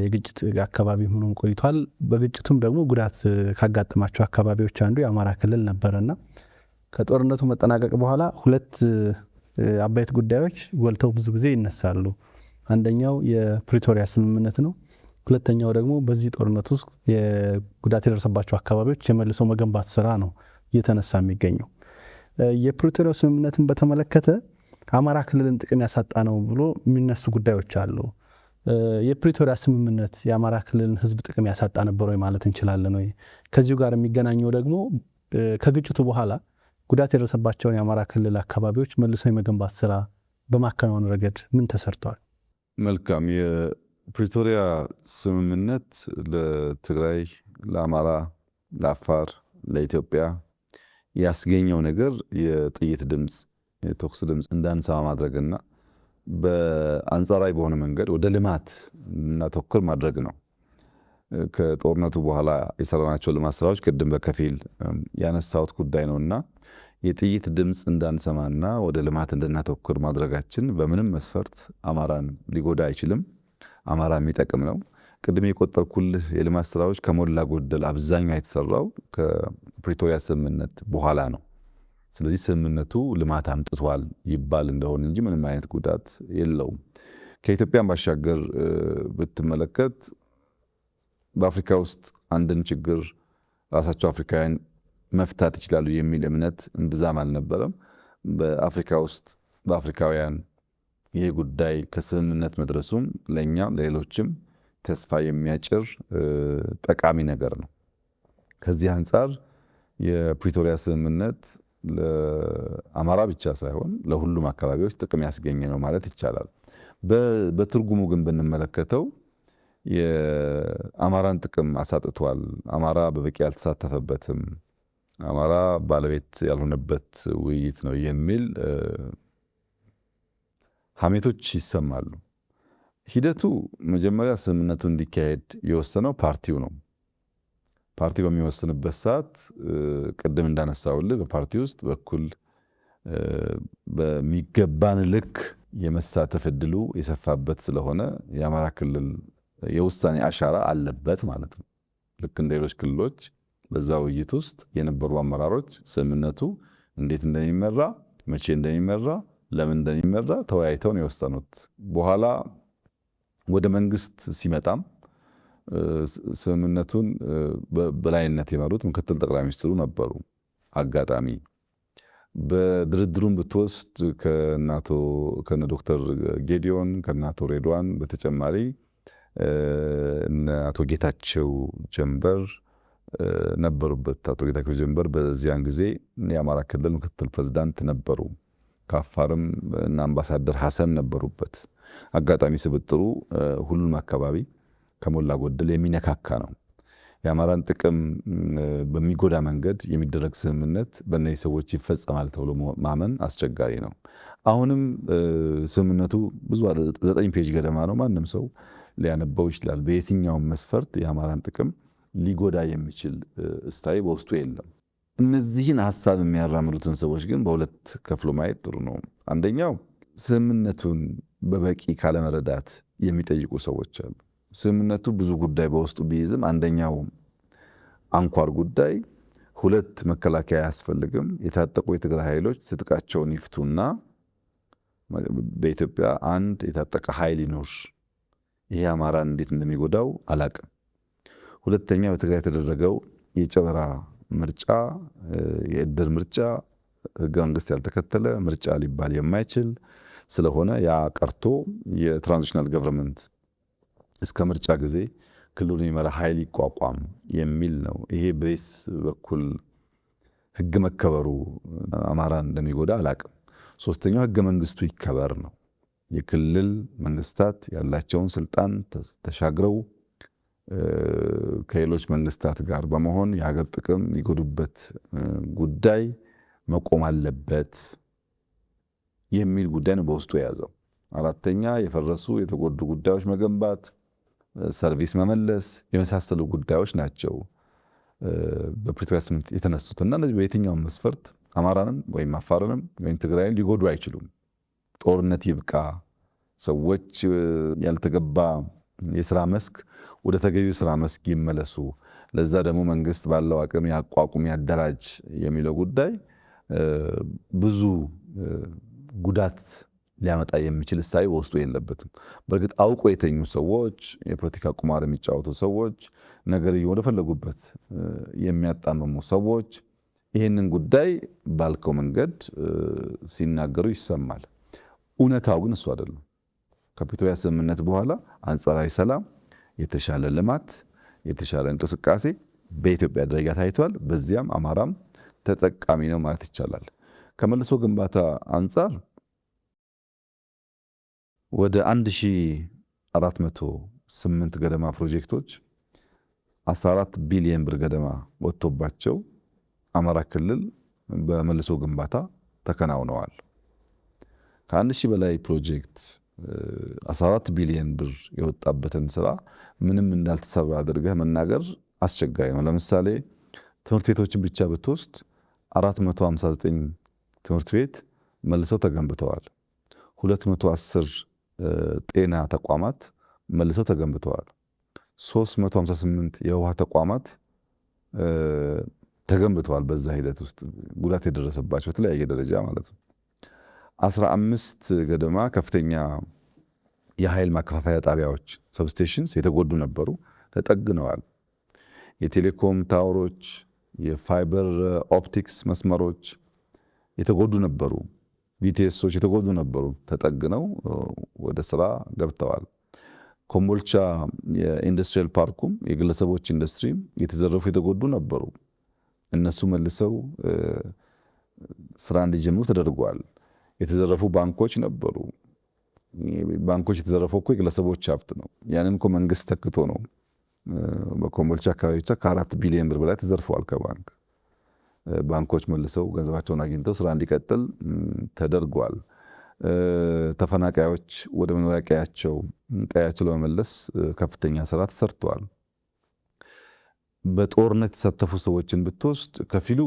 የግጭት አካባቢ ሆኖ ቆይቷል። በግጭቱም ደግሞ ጉዳት ካጋጠማቸው አካባቢዎች አንዱ የአማራ ክልል ነበረና ከጦርነቱ መጠናቀቅ በኋላ ሁለት አበይት ጉዳዮች ጎልተው ብዙ ጊዜ ይነሳሉ። አንደኛው የፕሪቶሪያ ስምምነት ነው። ሁለተኛው ደግሞ በዚህ ጦርነት ውስጥ የጉዳት የደረሰባቸው አካባቢዎች የመልሶ መገንባት ስራ ነው እየተነሳ የሚገኘው። የፕሪቶሪያ ስምምነትን በተመለከተ አማራ ክልልን ጥቅም ያሳጣ ነው ብሎ የሚነሱ ጉዳዮች አሉ። የፕሪቶሪያ ስምምነት የአማራ ክልልን ሕዝብ ጥቅም ያሳጣ ነበር ወይ ማለት እንችላለን ወይ? ከዚሁ ጋር የሚገናኘው ደግሞ ከግጭቱ በኋላ ጉዳት የደረሰባቸውን የአማራ ክልል አካባቢዎች መልሶ የመገንባት ስራ በማከናወን ረገድ ምን ተሰርቷል? መልካም። የፕሪቶሪያ ስምምነት ለትግራይ፣ ለአማራ፣ ለአፋር፣ ለኢትዮጵያ ያስገኘው ነገር የጥይት ድምፅ፣ የተኩስ ድምፅ እንዳንሰማ ማድረግና በአንጻራዊ በሆነ መንገድ ወደ ልማት እናተኩር ማድረግ ነው። ከጦርነቱ በኋላ የሰራናቸው ልማት ስራዎች ቅድም በከፊል ያነሳሁት ጉዳይ ነውና የጥይት ድምፅ እንዳንሰማና ወደ ልማት እንድናተኩር ማድረጋችን በምንም መስፈርት አማራን ሊጎዳ አይችልም። አማራ የሚጠቅም ነው። ቅድም የቆጠርኩልህ የልማት ስራዎች ከሞላ ጎደል አብዛኛው የተሰራው ከፕሪቶሪያ ስምምነት በኋላ ነው። ስለዚህ ስምምነቱ ልማት አምጥቷል ይባል እንደሆነ እንጂ ምንም አይነት ጉዳት የለውም። ከኢትዮጵያን ባሻገር ብትመለከት በአፍሪካ ውስጥ አንድን ችግር ራሳቸው አፍሪካውያን መፍታት ይችላሉ የሚል እምነት እምብዛም አልነበረም። በአፍሪካ ውስጥ በአፍሪካውያን ይህ ጉዳይ ከስምምነት መድረሱም ለእኛም ለሌሎችም ተስፋ የሚያጭር ጠቃሚ ነገር ነው። ከዚህ አንጻር የፕሪቶሪያ ስምምነት ለአማራ ብቻ ሳይሆን ለሁሉም አካባቢዎች ጥቅም ያስገኘ ነው ማለት ይቻላል። በትርጉሙ ግን ብንመለከተው የአማራን ጥቅም አሳጥቷል፣ አማራ በበቂ ያልተሳተፈበትም፣ አማራ ባለቤት ያልሆነበት ውይይት ነው የሚል ሐሜቶች ይሰማሉ። ሂደቱ መጀመሪያ ስምምነቱ እንዲካሄድ የወሰነው ፓርቲው ነው። ፓርቲው በሚወስንበት ሰዓት ቅድም እንዳነሳውልህ በፓርቲ ውስጥ በኩል በሚገባን ልክ የመሳተፍ እድሉ የሰፋበት ስለሆነ የአማራ ክልል የውሳኔ አሻራ አለበት ማለት ነው። ልክ እንደ ሌሎች ክልሎች በዛ ውይይት ውስጥ የነበሩ አመራሮች ስምምነቱ እንዴት እንደሚመራ፣ መቼ እንደሚመራ፣ ለምን እንደሚመራ ተወያይተው ነው የወሰኑት። በኋላ ወደ መንግስት ሲመጣም ስምምነቱን በላይነት የመሩት ምክትል ጠቅላይ ሚኒስትሩ ነበሩ። አጋጣሚ በድርድሩን ብትወስድ ከነ ዶክተር ጌዲዮን ከነ አቶ ሬድዋን በተጨማሪ እነ አቶ ጌታቸው ጀንበር ነበሩበት። አቶ ጌታቸው ጀንበር በዚያን ጊዜ የአማራ ክልል ምክትል ፕሬዝዳንት ነበሩ። ከአፋርም እና አምባሳደር ሐሰን ነበሩበት። አጋጣሚ ስብጥሩ ሁሉም አካባቢ ከሞላ ጎደል የሚነካካ ነው። የአማራን ጥቅም በሚጎዳ መንገድ የሚደረግ ስምምነት በእነዚህ ሰዎች ይፈጸማል ተብሎ ማመን አስቸጋሪ ነው። አሁንም ስምምነቱ ብዙ 9 ፔጅ ገደማ ነው። ማንም ሰው ሊያነበው ይችላል። በየትኛውም መስፈርት የአማራን ጥቅም ሊጎዳ የሚችል እስታይ በውስጡ የለም። እነዚህን ሀሳብ የሚያራምዱትን ሰዎች ግን በሁለት ከፍሎ ማየት ጥሩ ነው። አንደኛው ስምምነቱን በበቂ ካለመረዳት የሚጠይቁ ሰዎች አሉ። ስምምነቱ ብዙ ጉዳይ በውስጡ ቢይዝም አንደኛው አንኳር ጉዳይ 2 መከላከያ አያስፈልግም፣ የታጠቁ የትግራይ ኃይሎች ትጥቃቸውን ይፍቱና በኢትዮጵያ አንድ የታጠቀ ኃይል ይኖር። ይሄ አማራን እንዴት እንደሚጎዳው አላቅም። ሁለተኛ በትግራይ የተደረገው የጨበራ ምርጫ፣ የእድር ምርጫ ህገ መንግስት ያልተከተለ ምርጫ ሊባል የማይችል ስለሆነ ያ ቀርቶ የትራንዚሽናል ገቨርንመንት እስከ ምርጫ ጊዜ ክልሉን የሚመራ ኃይል ይቋቋም የሚል ነው። ይሄ በስ በኩል ህግ መከበሩ አማራን እንደሚጎዳ አላቅም። ሶስተኛው ህገ መንግስቱ ይከበር ነው። የክልል መንግስታት ያላቸውን ስልጣን ተሻግረው ከሌሎች መንግስታት ጋር በመሆን የሀገር ጥቅም የሚጎዱበት ጉዳይ መቆም አለበት የሚል ጉዳይ ነው በውስጡ የያዘው። አራተኛ የፈረሱ የተጎዱ ጉዳዮች መገንባት፣ ሰርቪስ መመለስ የመሳሰሉ ጉዳዮች ናቸው በፕሪቶሪያ ስምምነት የተነሱትና እነዚህ በየትኛውም መስፈርት አማራንም ወይም አፋርንም ወይም ትግራይን ሊጎዱ አይችሉም። ጦርነት ይብቃ፣ ሰዎች ያልተገባ የስራ መስክ ወደ ተገቢው ስራ መስክ ይመለሱ፣ ለዛ ደግሞ መንግስት ባለው አቅም ያቋቁም ያደራጅ የሚለው ጉዳይ ብዙ ጉዳት ሊያመጣ የሚችል እሳቤ በውስጡ የለበትም። በእርግጥ አውቆ የተኙ ሰዎች፣ የፖለቲካ ቁማር የሚጫወቱ ሰዎች፣ ነገር ወደፈለጉበት የሚያጣምሙ ሰዎች ይህንን ጉዳይ ባልከው መንገድ ሲናገሩ ይሰማል። እውነታው ግን እሱ አይደለም። ከፕሪቶሪያ ስምምነት በኋላ አንጻራዊ ሰላም፣ የተሻለ ልማት፣ የተሻለ እንቅስቃሴ በኢትዮጵያ ደረጃ ታይቷል። በዚያም አማራም ተጠቃሚ ነው ማለት ይቻላል። ከመልሶ ግንባታ አንጻር ወደ 1408 ገደማ ፕሮጀክቶች 14 ቢሊዮን ብር ገደማ ወጥቶባቸው አማራ ክልል በመልሶ ግንባታ ተከናውነዋል። ከ1000 በላይ ፕሮጀክት 14 ቢሊዮን ብር የወጣበትን ስራ ምንም እንዳልተሰራ አድርገህ መናገር አስቸጋሪ ነው። ለምሳሌ ትምህርት ቤቶችን ብቻ ብትወስድ 459 ትምህርት ቤት መልሰው ተገንብተዋል። 210 ጤና ተቋማት መልሰው ተገንብተዋል። 358 የውሃ ተቋማት ተገንብተዋል። በዛ ሂደት ውስጥ ጉዳት የደረሰባቸው በተለያየ ደረጃ ማለት ነው። 15 ገደማ ከፍተኛ የኃይል ማከፋፈያ ጣቢያዎች ሰብስቴሽንስ የተጎዱ ነበሩ፣ ተጠግነዋል። የቴሌኮም ታወሮች፣ የፋይበር ኦፕቲክስ መስመሮች የተጎዱ ነበሩ። ቢቲኤሶች የተጎዱ ነበሩ፣ ተጠግነው ወደ ስራ ገብተዋል። ኮምቦልቻ የኢንዱስትሪያል ፓርኩም የግለሰቦች ኢንዱስትሪ የተዘረፉ የተጎዱ ነበሩ። እነሱ መልሰው ስራ እንዲጀምሩ ተደርጓል። የተዘረፉ ባንኮች ነበሩ። ባንኮች የተዘረፈው እኮ የግለሰቦች ሀብት ነው። ያንን እኮ መንግስት ተክቶ ነው። በኮምቦልቻ አካባቢ ብቻ ከ4 ቢሊዮን ብር በላይ ተዘርፈዋል ከባንክ። ባንኮች መልሰው ገንዘባቸውን አግኝተው ስራ እንዲቀጥል ተደርጓል። ተፈናቃዮች ወደ መኖሪያ ቀያቸው ለመመለስ ከፍተኛ ስራ ተሰርተዋል። በጦርነት የተሳተፉ ሰዎችን ብትወስድ ከፊሉ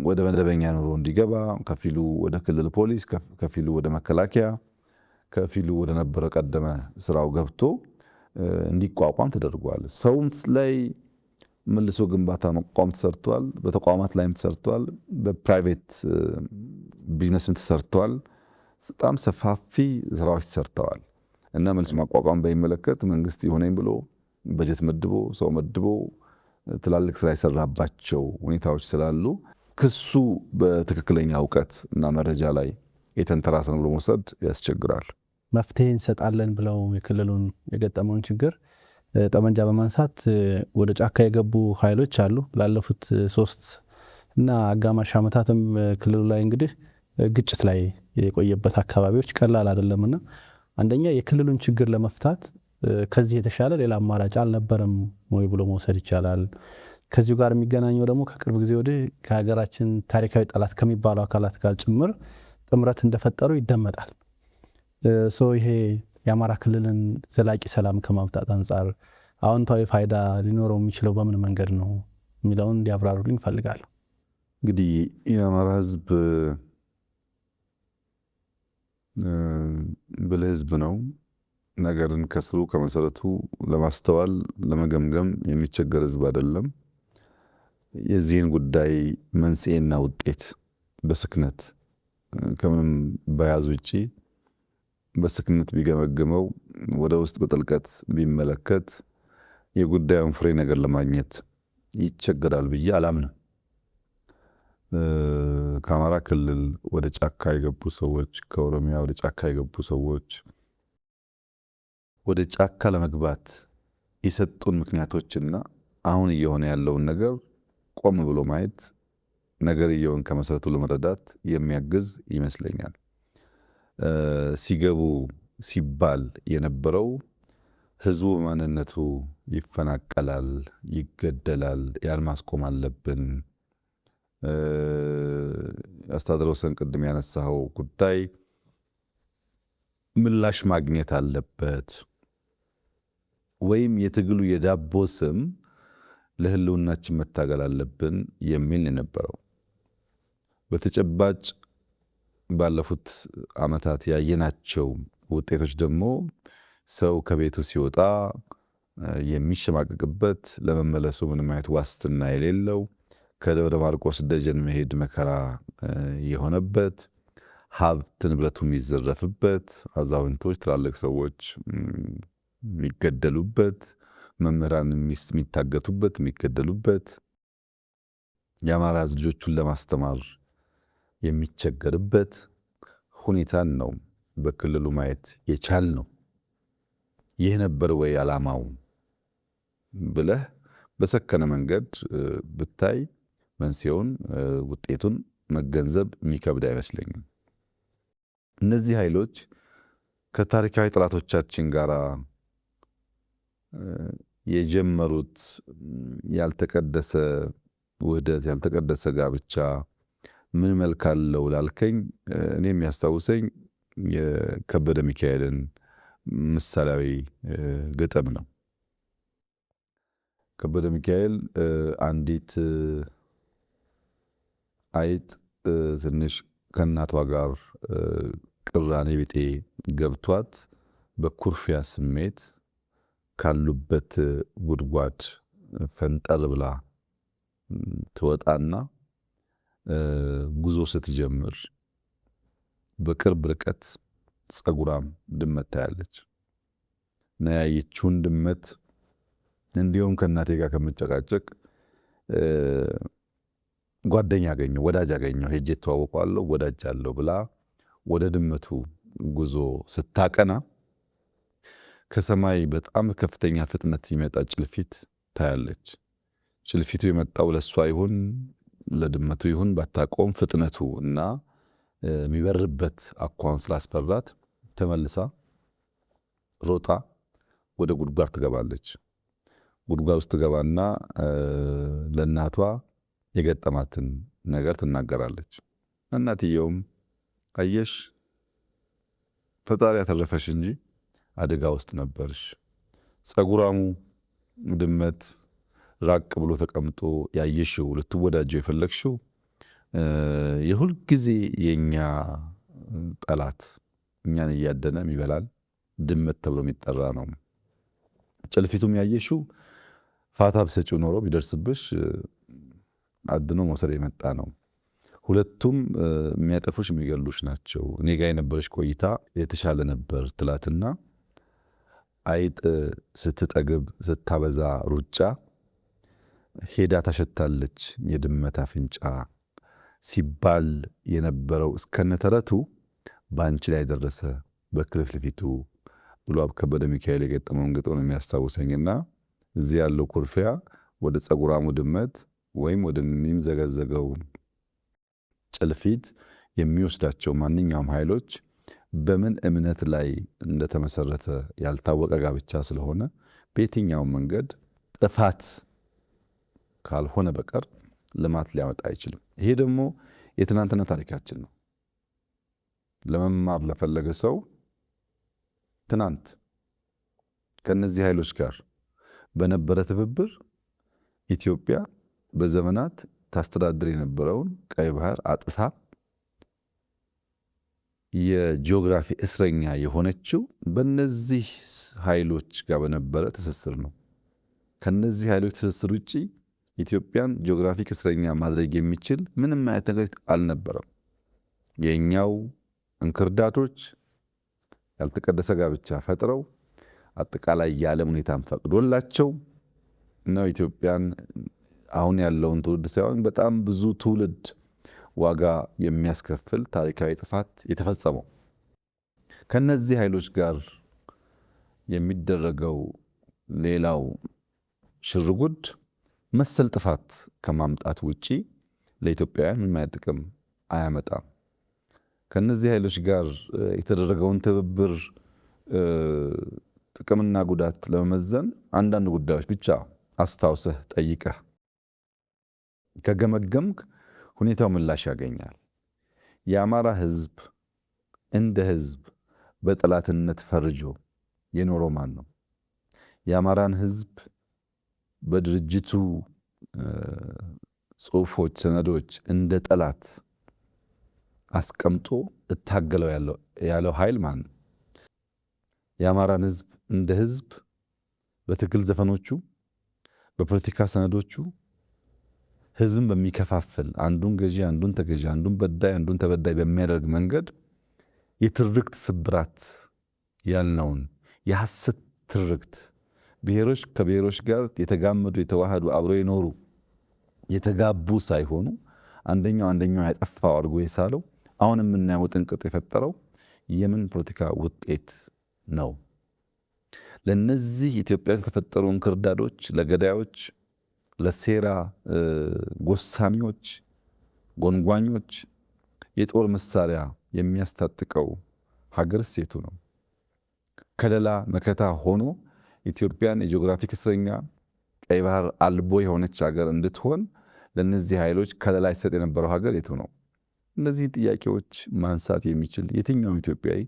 ወደ መደበኛ ኑሮ እንዲገባ፣ ከፊሉ ወደ ክልል ፖሊስ፣ ከፊሉ ወደ መከላከያ፣ ከፊሉ ወደ ነበረ ቀደመ ስራው ገብቶ እንዲቋቋም ተደርጓል። ሰውም ላይ መልሶ ግንባታ መቋቋም ተሰርቷል። በተቋማት ላይም ተሰርቷል። በፕራይቬት ቢዝነስም ተሰርቷል። በጣም ሰፋፊ ስራዎች ተሰርተዋል እና መልሶ ማቋቋም በሚመለከት መንግስት ይሆነኝ ብሎ በጀት መድቦ ሰው መድቦ ትላልቅ ስራ የሰራባቸው ሁኔታዎች ስላሉ ክሱ በትክክለኛ እውቀት እና መረጃ ላይ የተንተራሰ ነው ብሎ መውሰድ ያስቸግራል። መፍትሄ እንሰጣለን ብለው የክልሉን የገጠመውን ችግር ጠመንጃ በማንሳት ወደ ጫካ የገቡ ኃይሎች አሉ። ላለፉት 3 እና አጋማሽ ዓመታትም ክልሉ ላይ እንግዲህ ግጭት ላይ የቆየበት አካባቢዎች ቀላል አይደለምና አንደኛ የክልሉን ችግር ለመፍታት ከዚህ የተሻለ ሌላ አማራጭ አልነበረም ወይ ብሎ መውሰድ ይቻላል። ከዚሁ ጋር የሚገናኘው ደግሞ ከቅርብ ጊዜ ወዲህ ከሀገራችን ታሪካዊ ጠላት ከሚባሉ አካላት ጋር ጭምር ጥምረት እንደፈጠሩ ይደመጣል። ይሄ የአማራ ክልልን ዘላቂ ሰላም ከማምጣት አንጻር አዎንታዊ ፋይዳ ሊኖረው የሚችለው በምን መንገድ ነው የሚለውን እንዲያብራሩልኝ እፈልጋለሁ። እንግዲህ የአማራ ሕዝብ ብልህ ሕዝብ ነው። ነገርን ከስሩ ከመሰረቱ ለማስተዋል ለመገምገም የሚቸገር ሕዝብ አይደለም። የዚህን ጉዳይ መንስኤና ውጤት በስክነት ከምንም በያዝ ውጪ በስክነት ቢገመግመው ወደ ውስጥ በጥልቀት ቢመለከት የጉዳዩን ፍሬ ነገር ለማግኘት ይቸገራል ብዬ አላምንም። ከአማራ ክልል ወደ ጫካ የገቡ ሰዎች፣ ከኦሮሚያ ወደ ጫካ የገቡ ሰዎች ወደ ጫካ ለመግባት የሰጡን ምክንያቶችና አሁን እየሆነ ያለውን ነገር ቆም ብሎ ማየት ነገርየውን ከመሰረቱ ለመረዳት የሚያግዝ ይመስለኛል። ሲገቡ ሲባል የነበረው ህዝቡ በማንነቱ ይፈናቀላል፣ ይገደላል፣ ያን ማስቆም አለብን፣ አስተዳደር ወሰን ቅድም ያነሳው ጉዳይ ምላሽ ማግኘት አለበት ወይም የትግሉ የዳቦ ስም ለህልውናችን መታገል አለብን የሚል የነበረው። በተጨባጭ ባለፉት ዓመታት ያየናቸው ውጤቶች ደግሞ ሰው ከቤቱ ሲወጣ የሚሸማቀቅበት፣ ለመመለሱ ምንም አይነት ዋስትና የሌለው፣ ከደብረ ማርቆስ ደጀን መሄድ መከራ የሆነበት፣ ሀብት ንብረቱ የሚዘረፍበት፣ አዛውንቶች ትላልቅ ሰዎች የሚገደሉበት፣ መምህራን የሚታገቱበት የሚገደሉበት፣ የአማራ ሕዝብ ልጆቹን ለማስተማር የሚቸገርበት ሁኔታን ነው በክልሉ ማየት የቻል ነው። ይህ ነበር ወይ ዓላማው ብለህ በሰከነ መንገድ ብታይ መንስኤውን ውጤቱን መገንዘብ የሚከብድ አይመስለኝም። እነዚህ ኃይሎች ከታሪካዊ ጠላቶቻችን ጋር የጀመሩት ያልተቀደሰ ውህደት፣ ያልተቀደሰ ጋብቻ ምን መልክ አለው ላልከኝ እኔ የሚያስታውሰኝ የከበደ ሚካኤልን ምሳሌያዊ ግጥም ነው። ከበደ ሚካኤል አንዲት አይጥ ትንሽ ከእናቷ ጋር ቅራኔ ቢጤ ገብቷት በኩርፊያ ስሜት ካሉበት ጉድጓድ ፈንጠር ብላ ትወጣና ጉዞ ስትጀምር በቅርብ ርቀት ጸጉራም ድመት ታያለች እና ያየችውን ድመት እንዲሁም ከእናቴ ጋር ከምጨቃጨቅ ጓደኛ አገኘሁ፣ ወዳጅ አገኘሁ፣ ሄጄ ተዋወቀዋለሁ፣ ወዳጅ አለው ብላ ወደ ድመቱ ጉዞ ስታቀና ከሰማይ በጣም ከፍተኛ ፍጥነት የሚመጣ ጭልፊት ታያለች። ጭልፊቱ የመጣው ለሷ ይሁን ለድመቱ ይሁን ባታቆም ፍጥነቱ እና የሚበርበት አኳኋን ስላስፈራት ተመልሳ ሮጣ ወደ ጉድጓድ ትገባለች። ጉድጓድ ውስጥ ትገባና ለእናቷ የገጠማትን ነገር ትናገራለች። እናትየውም አየሽ ፈጣሪ ያተረፈሽ እንጂ አደጋ ውስጥ ነበርሽ። ጸጉራሙ ድመት ራቅ ብሎ ተቀምጦ ያየሽው ልትወዳጀው የፈለግሽው የሁል ጊዜ የኛ ጠላት እኛን እያደነ የሚበላል ድመት ተብሎ የሚጠራ ነው። ጭልፊቱም ያየሽው ፋታ ብሰጪው ኖሮ ቢደርስብሽ አድኖ መውሰድ የመጣ ነው። ሁለቱም የሚያጠፉሽ የሚገሉሽ ናቸው። እኔ ጋ የነበረች ቆይታ የተሻለ ነበር ትላትና አይጥ ስትጠግብ ስታበዛ ሩጫ ሄዳ ታሸታለች የድመት አፍንጫ ሲባል የነበረው እስከነተረቱ በአንቺ ላይ ደረሰ በክልፍልፊቱ ብሎ ከበደ ሚካኤል የገጠመውን ግጥም የሚያስታውሰኝና እዚህ ያለው ኩርፊያ ወደ ጸጉራሙ ድመት ወይም ወደሚምዘገዘገው ጭልፊት የሚወስዳቸው ማንኛውም ኃይሎች በምን እምነት ላይ እንደተመሰረተ ያልታወቀ ጋብቻ ስለሆነ በየትኛውም መንገድ ጥፋት ካልሆነ በቀር ልማት ሊያመጣ አይችልም። ይሄ ደግሞ የትናንትና ታሪካችን ነው። ለመማር ለፈለገ ሰው ትናንት ከነዚህ ኃይሎች ጋር በነበረ ትብብር ኢትዮጵያ በዘመናት ታስተዳድር የነበረውን ቀይ ባህር አጥታ የጂኦግራፊ እስረኛ የሆነችው በነዚህ ኃይሎች ጋር በነበረ ትስስር ነው። ከነዚህ ኃይሎች ትስስር ውጪ ኢትዮጵያን ጂኦግራፊክ እስረኛ ማድረግ የሚችል ምንም አይነት ነገር አልነበረም። የኛው እንክርዳዶች ያልተቀደሰ ጋብቻ ፈጥረው አጠቃላይ የዓለም ሁኔታን ፈቅዶላቸው ነው ኢትዮጵያን አሁን ያለውን ትውልድ ሳይሆን በጣም ብዙ ትውልድ ዋጋ የሚያስከፍል ታሪካዊ ጥፋት የተፈጸመው። ከነዚህ ኃይሎች ጋር የሚደረገው ሌላው ሽርጉድ መሰል ጥፋት ከማምጣት ውጪ ለኢትዮጵያውያን ምንም አይነት ጥቅም አያመጣም። ከነዚህ ኃይሎች ጋር የተደረገውን ትብብር ጥቅምና ጉዳት ለመመዘን አንዳንድ ጉዳዮች ብቻ አስታውሰህ ጠይቀህ ከገመገምክ ሁኔታው ምላሽ ያገኛል። የአማራ ህዝብ እንደ ህዝብ በጠላትነት ፈርጆ የኖረው ማን ነው? የአማራን ህዝብ በድርጅቱ ጽሁፎች፣ ሰነዶች እንደ ጠላት አስቀምጦ እታገለው ያለው ኃይል ማን ነው? የአማራን ህዝብ እንደ ህዝብ በትግል ዘፈኖቹ፣ በፖለቲካ ሰነዶቹ ህዝብን በሚከፋፍል አንዱን ገዢ አንዱን ተገዢ፣ አንዱን በዳይ አንዱን ተበዳይ በሚያደርግ መንገድ የትርክት ስብራት ያልነውን የሐሰት ትርክት ብሔሮች ከብሔሮች ጋር የተጋመዱ የተዋሃዱ አብረው የኖሩ የተጋቡ ሳይሆኑ አንደኛው ያጠፋው አድርጎ የሳለው አሁን የምናየው ጥንቅጥ የፈጠረው የምን ፖለቲካ ውጤት ነው? ለነዚህ ኢትዮጵያ የተፈጠሩ እንክርዳዶች፣ ለገዳዮች፣ ለሴራ ጎሳሚዎች፣ ጎንጓኞች የጦር መሳሪያ የሚያስታጥቀው ሀገር ሴቱ ነው። ከለላ መከታ ሆኖ ኢትዮጵያን የጂኦግራፊክ እስረኛ ቀይ ባህር አልቦ የሆነች ሀገር እንድትሆን ለነዚህ ኃይሎች ከለላ ይሰጥ የነበረው ሀገር የቱ ነው? እነዚህ ጥያቄዎች ማንሳት የሚችል የትኛውም ኢትዮጵያዊ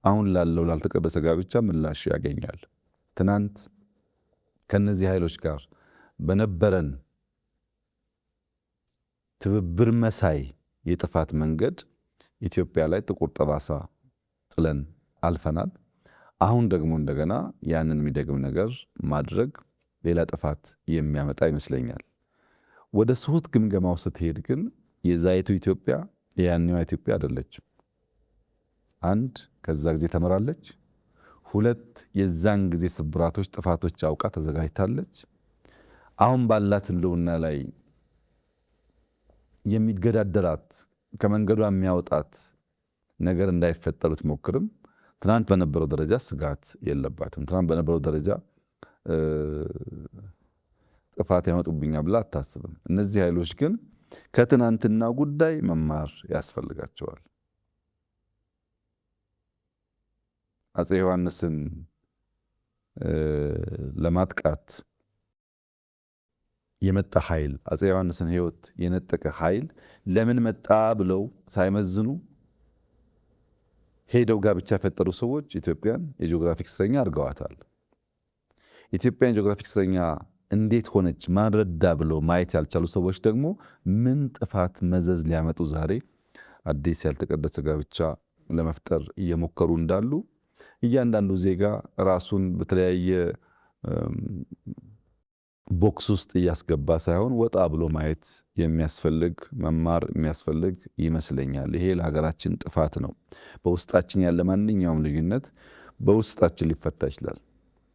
አሁን ላለው ላልተቀበሰ ጋብቻ ምላሽ ያገኛል። ትናንት ከነዚህ ኃይሎች ጋር በነበረን ትብብር መሳይ የጥፋት መንገድ ኢትዮጵያ ላይ ጥቁር ጠባሳ ጥለን አልፈናል። አሁን ደግሞ እንደገና ያንን የሚደግም ነገር ማድረግ ሌላ ጥፋት የሚያመጣ ይመስለኛል። ወደ ስሁት ግምገማው ስትሄድ ግን የዛይቱ ኢትዮጵያ የያኔዋ ኢትዮጵያ አይደለችም። አንድ ከዛ ጊዜ ተመራለች። ሁለት የዛን ጊዜ ስብራቶች፣ ጥፋቶች አውቃ ተዘጋጅታለች። አሁን ባላት ህልውና ላይ የሚገዳደራት ከመንገዷ የሚያወጣት ነገር እንዳይፈጠር ብትሞክርም ትናንት በነበረው ደረጃ ስጋት የለባትም። ትናንት በነበረው ደረጃ ጥፋት ያመጡብኛል ብላ አታስብም። እነዚህ ኃይሎች ግን ከትናንትና ጉዳይ መማር ያስፈልጋቸዋል። አፄ ዮሐንስን ለማጥቃት የመጣ ኃይል፣ አፄ ዮሐንስን ህይወት የነጠቀ ኃይል ለምን መጣ ብለው ሳይመዝኑ ሄደው ጋብቻ የፈጠሩ ሰዎች ኢትዮጵያን የጂኦግራፊክ እስረኛ አድርገዋታል። ኢትዮጵያን የጂኦግራፊክ እስረኛ እንዴት ሆነች ማንረዳ ብለው ማየት ያልቻሉ ሰዎች ደግሞ ምን ጥፋት መዘዝ ሊያመጡ ዛሬ አዲስ ያልተቀደሰ ጋብቻ ለመፍጠር እየሞከሩ እንዳሉ እያንዳንዱ ዜጋ ራሱን በተለያየ ቦክስ ውስጥ እያስገባ ሳይሆን ወጣ ብሎ ማየት የሚያስፈልግ መማር የሚያስፈልግ ይመስለኛል። ይሄ ለሀገራችን ጥፋት ነው። በውስጣችን ያለ ማንኛውም ልዩነት በውስጣችን ሊፈታ ይችላል።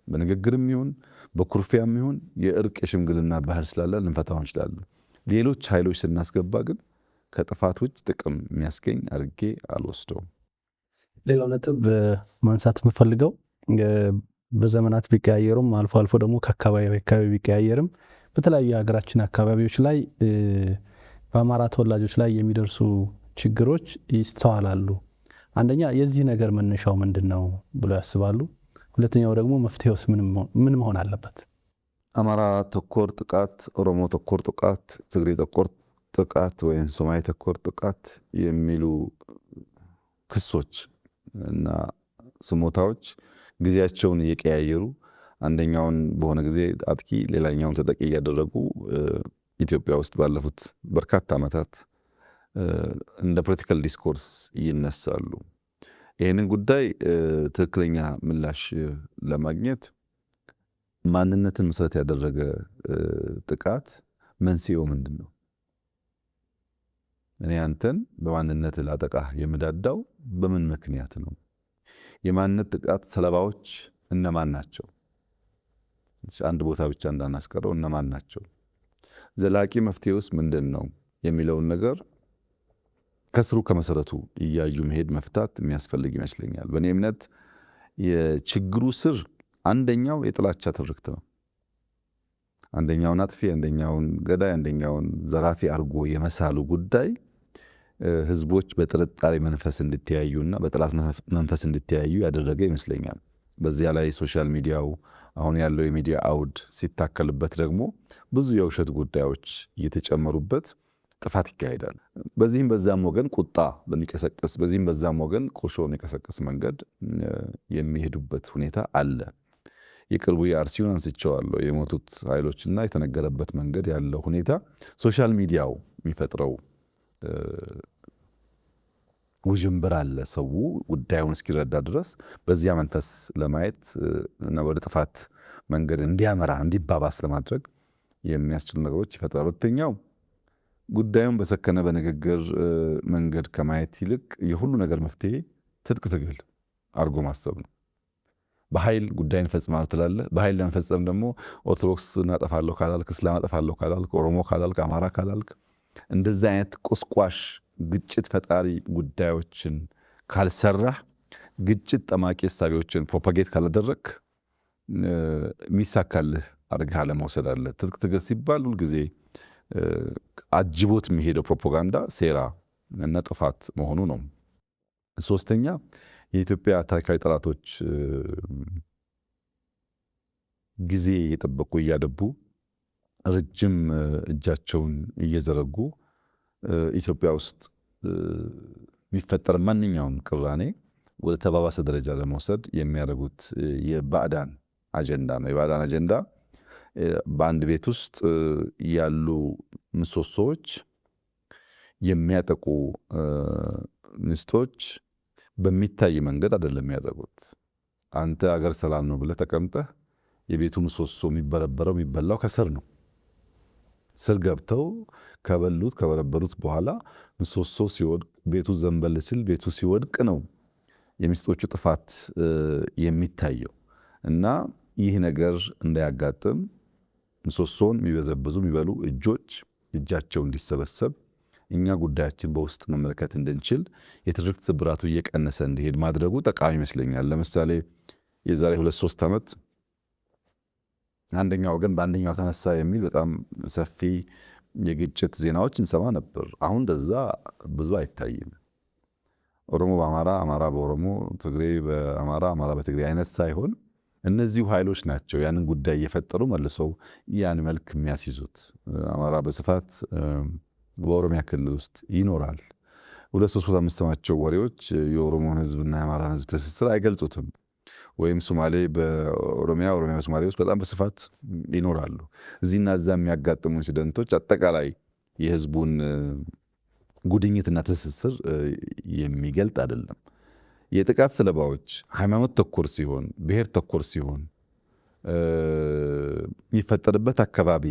በንግግርም ይሁን በኩርፊያም ይሁን የእርቅ የሽምግልና ባህል ስላለ ልንፈታው እንችላለን። ሌሎች ኃይሎች ስናስገባ ግን ከጥፋት ውጭ ጥቅም የሚያስገኝ አድርጌ አልወስደውም። ሌላው ነጥብ ማንሳት የምፈልገው በዘመናት ቢቀያየሩም አልፎ አልፎ ደግሞ ከአካባቢ ቢቀያየርም በተለያዩ የሀገራችን አካባቢዎች ላይ በአማራ ተወላጆች ላይ የሚደርሱ ችግሮች ይስተዋላሉ። አንደኛ የዚህ ነገር መነሻው ምንድን ነው ብሎ ያስባሉ? ሁለተኛው ደግሞ መፍትሄውስ ምን መሆን አለበት? አማራ ተኮር ጥቃት፣ ኦሮሞ ተኮር ጥቃት፣ ትግሬ ተኮር ጥቃት ወይም ሶማሌ ተኮር ጥቃት የሚሉ ክሶች እና ስሞታዎች ጊዜያቸውን እየቀያየሩ አንደኛውን በሆነ ጊዜ አጥቂ ሌላኛውን ተጠቂ እያደረጉ ኢትዮጵያ ውስጥ ባለፉት በርካታ ዓመታት እንደ ፖለቲካል ዲስኮርስ ይነሳሉ። ይህንን ጉዳይ ትክክለኛ ምላሽ ለማግኘት ማንነትን መሰረት ያደረገ ጥቃት መንስኤው ምንድን ነው? እኔ አንተን በማንነት ላጠቃ የምዳዳው በምን ምክንያት ነው? የማንነት ጥቃት ሰለባዎች እነማን ናቸው? አንድ ቦታ ብቻ እንዳናስቀረው እነማን ናቸው? ዘላቂ መፍትሄውስ ምንድን ነው የሚለውን ነገር ከስሩ ከመሰረቱ እያዩ መሄድ መፍታት የሚያስፈልግ ይመስለኛል። በእኔ እምነት የችግሩ ስር አንደኛው የጥላቻ ትርክት ነው። አንደኛውን አጥፊ፣ አንደኛውን ገዳይ፣ አንደኛውን ዘራፊ አድርጎ የመሳሉ ጉዳይ ህዝቦች በጥርጣሬ መንፈስ እንድትያዩና በጥላት መንፈስ እንድትያዩ ያደረገ ይመስለኛል። በዚያ ላይ ሶሻል ሚዲያው አሁን ያለው የሚዲያ አውድ ሲታከልበት ደግሞ ብዙ የውሸት ጉዳዮች እየተጨመሩበት ጥፋት ይካሄዳል። በዚህም በዛም ወገን ቁጣ በሚቀሰቅስ በዚህም በዛም ወገን ቁርሾ በሚቀሰቅስ መንገድ የሚሄዱበት ሁኔታ አለ። የቅርቡ የአርሲውን አንስቼዋለሁ። የሞቱት ኃይሎችና የተነገረበት መንገድ ያለው ሁኔታ ሶሻል ሚዲያው የሚፈጥረው ውዥንብር አለ። ሰው ጉዳዩን እስኪረዳ ድረስ በዚያ መንፈስ ለማየት እና ወደ ጥፋት መንገድ እንዲያመራ እንዲባባስ ለማድረግ የሚያስችሉ ነገሮች ይፈጥራል። ሁለተኛው ጉዳዩን በሰከነ በንግግር መንገድ ከማየት ይልቅ የሁሉ ነገር መፍትሄ ትጥቅ ትግል አድርጎ ማሰብ ነው። በኃይል ጉዳይ እንፈጽማለን ትላለህ። በኃይል ለመፈጸም ደግሞ ኦርቶዶክስ እናጠፋለሁ ካላልክ፣ እስላም አጠፋለሁ ካላልክ፣ ኦሮሞ ካላልክ፣ አማራ ካላልክ እንደዚህ አይነት ቁስቋሽ ግጭት ፈጣሪ ጉዳዮችን ካልሰራህ፣ ግጭት ጠማቂ እሳቤዎችን ፕሮፓጌት ካላደረግ የሚሳካልህ አድርገህ አለመውሰድ አለ። ትጥቅ ትግል ሲባል ሁልጊዜ አጅቦት የሚሄደው ፕሮፓጋንዳ ሴራ እና ጥፋት መሆኑ ነው። ሶስተኛ የኢትዮጵያ ታሪካዊ ጠላቶች ጊዜ እየጠበቁ እያደቡ ረጅም እጃቸውን እየዘረጉ ኢትዮጵያ ውስጥ የሚፈጠር ማንኛውም ቅራኔ ወደ ተባባሰ ደረጃ ለመውሰድ የሚያደርጉት የባዕዳን አጀንዳ ነው። የባዕዳን አጀንዳ በአንድ ቤት ውስጥ ያሉ ምሰሶዎች የሚያጠቁ ሚስቶች በሚታይ መንገድ አይደለም የሚያጠቁት። አንተ አገር ሰላም ነው ብለህ ተቀምጠህ የቤቱ ምሰሶ የሚበረበረው የሚበላው ከስር ነው። ስር ገብተው ከበሉት ከበረበሩት በኋላ ምሰሶ ሲወድቅ ቤቱ ዘንበል ሲል ቤቱ ሲወድቅ ነው የሚስቶቹ ጥፋት የሚታየው። እና ይህ ነገር እንዳያጋጥም ምሰሶን የሚበዘብዙ የሚበሉ እጃቸው እንዲሰበሰብ እኛ ጉዳያችን በውስጥ መመልከት እንድንችል የትርክት ስብራቱ እየቀነሰ እንዲሄድ ማድረጉ ጠቃሚ ይመስለኛል። ለምሳሌ የዛሬ 2-3 ዓመት አንደኛው ወገን በአንደኛው ተነሳ የሚል በጣም ሰፊ የግጭት ዜናዎች እንሰማ ነበር። አሁን እንደዛ ብዙ አይታይም። ኦሮሞ በአማራ፣ አማራ በኦሮሞ፣ ትግሬ በአማራ፣ አማራ በትግሬ አይነት ሳይሆን እነዚሁ ኃይሎች ናቸው ያንን ጉዳይ እየፈጠሩ መልሰው ያን መልክ የሚያስይዙት። አማራ በስፋት በኦሮሚያ ክልል ውስጥ ይኖራል። 2-3 ቦታ የምትሰማቸው ወሬዎች የኦሮሞን ሕዝብና የአማራን ሕዝብ ትስስር አይገልጹትም። ወይም ሶማሌ በኦሮሚያ፣ ኦሮሚያ በሶማሌ ውስጥ በጣም በስፋት ይኖራሉ። እዚህና እዛ የሚያጋጥሙ ኢንሲደንቶች አጠቃላይ የሕዝቡን ጉድኝትና ትስስር የሚገልጥ አይደለም። የጥቃት ሰለባዎች ሃይማኖት ተኮር ሲሆን፣ ብሔር ተኮር ሲሆን፣ የሚፈጠርበት አካባቢ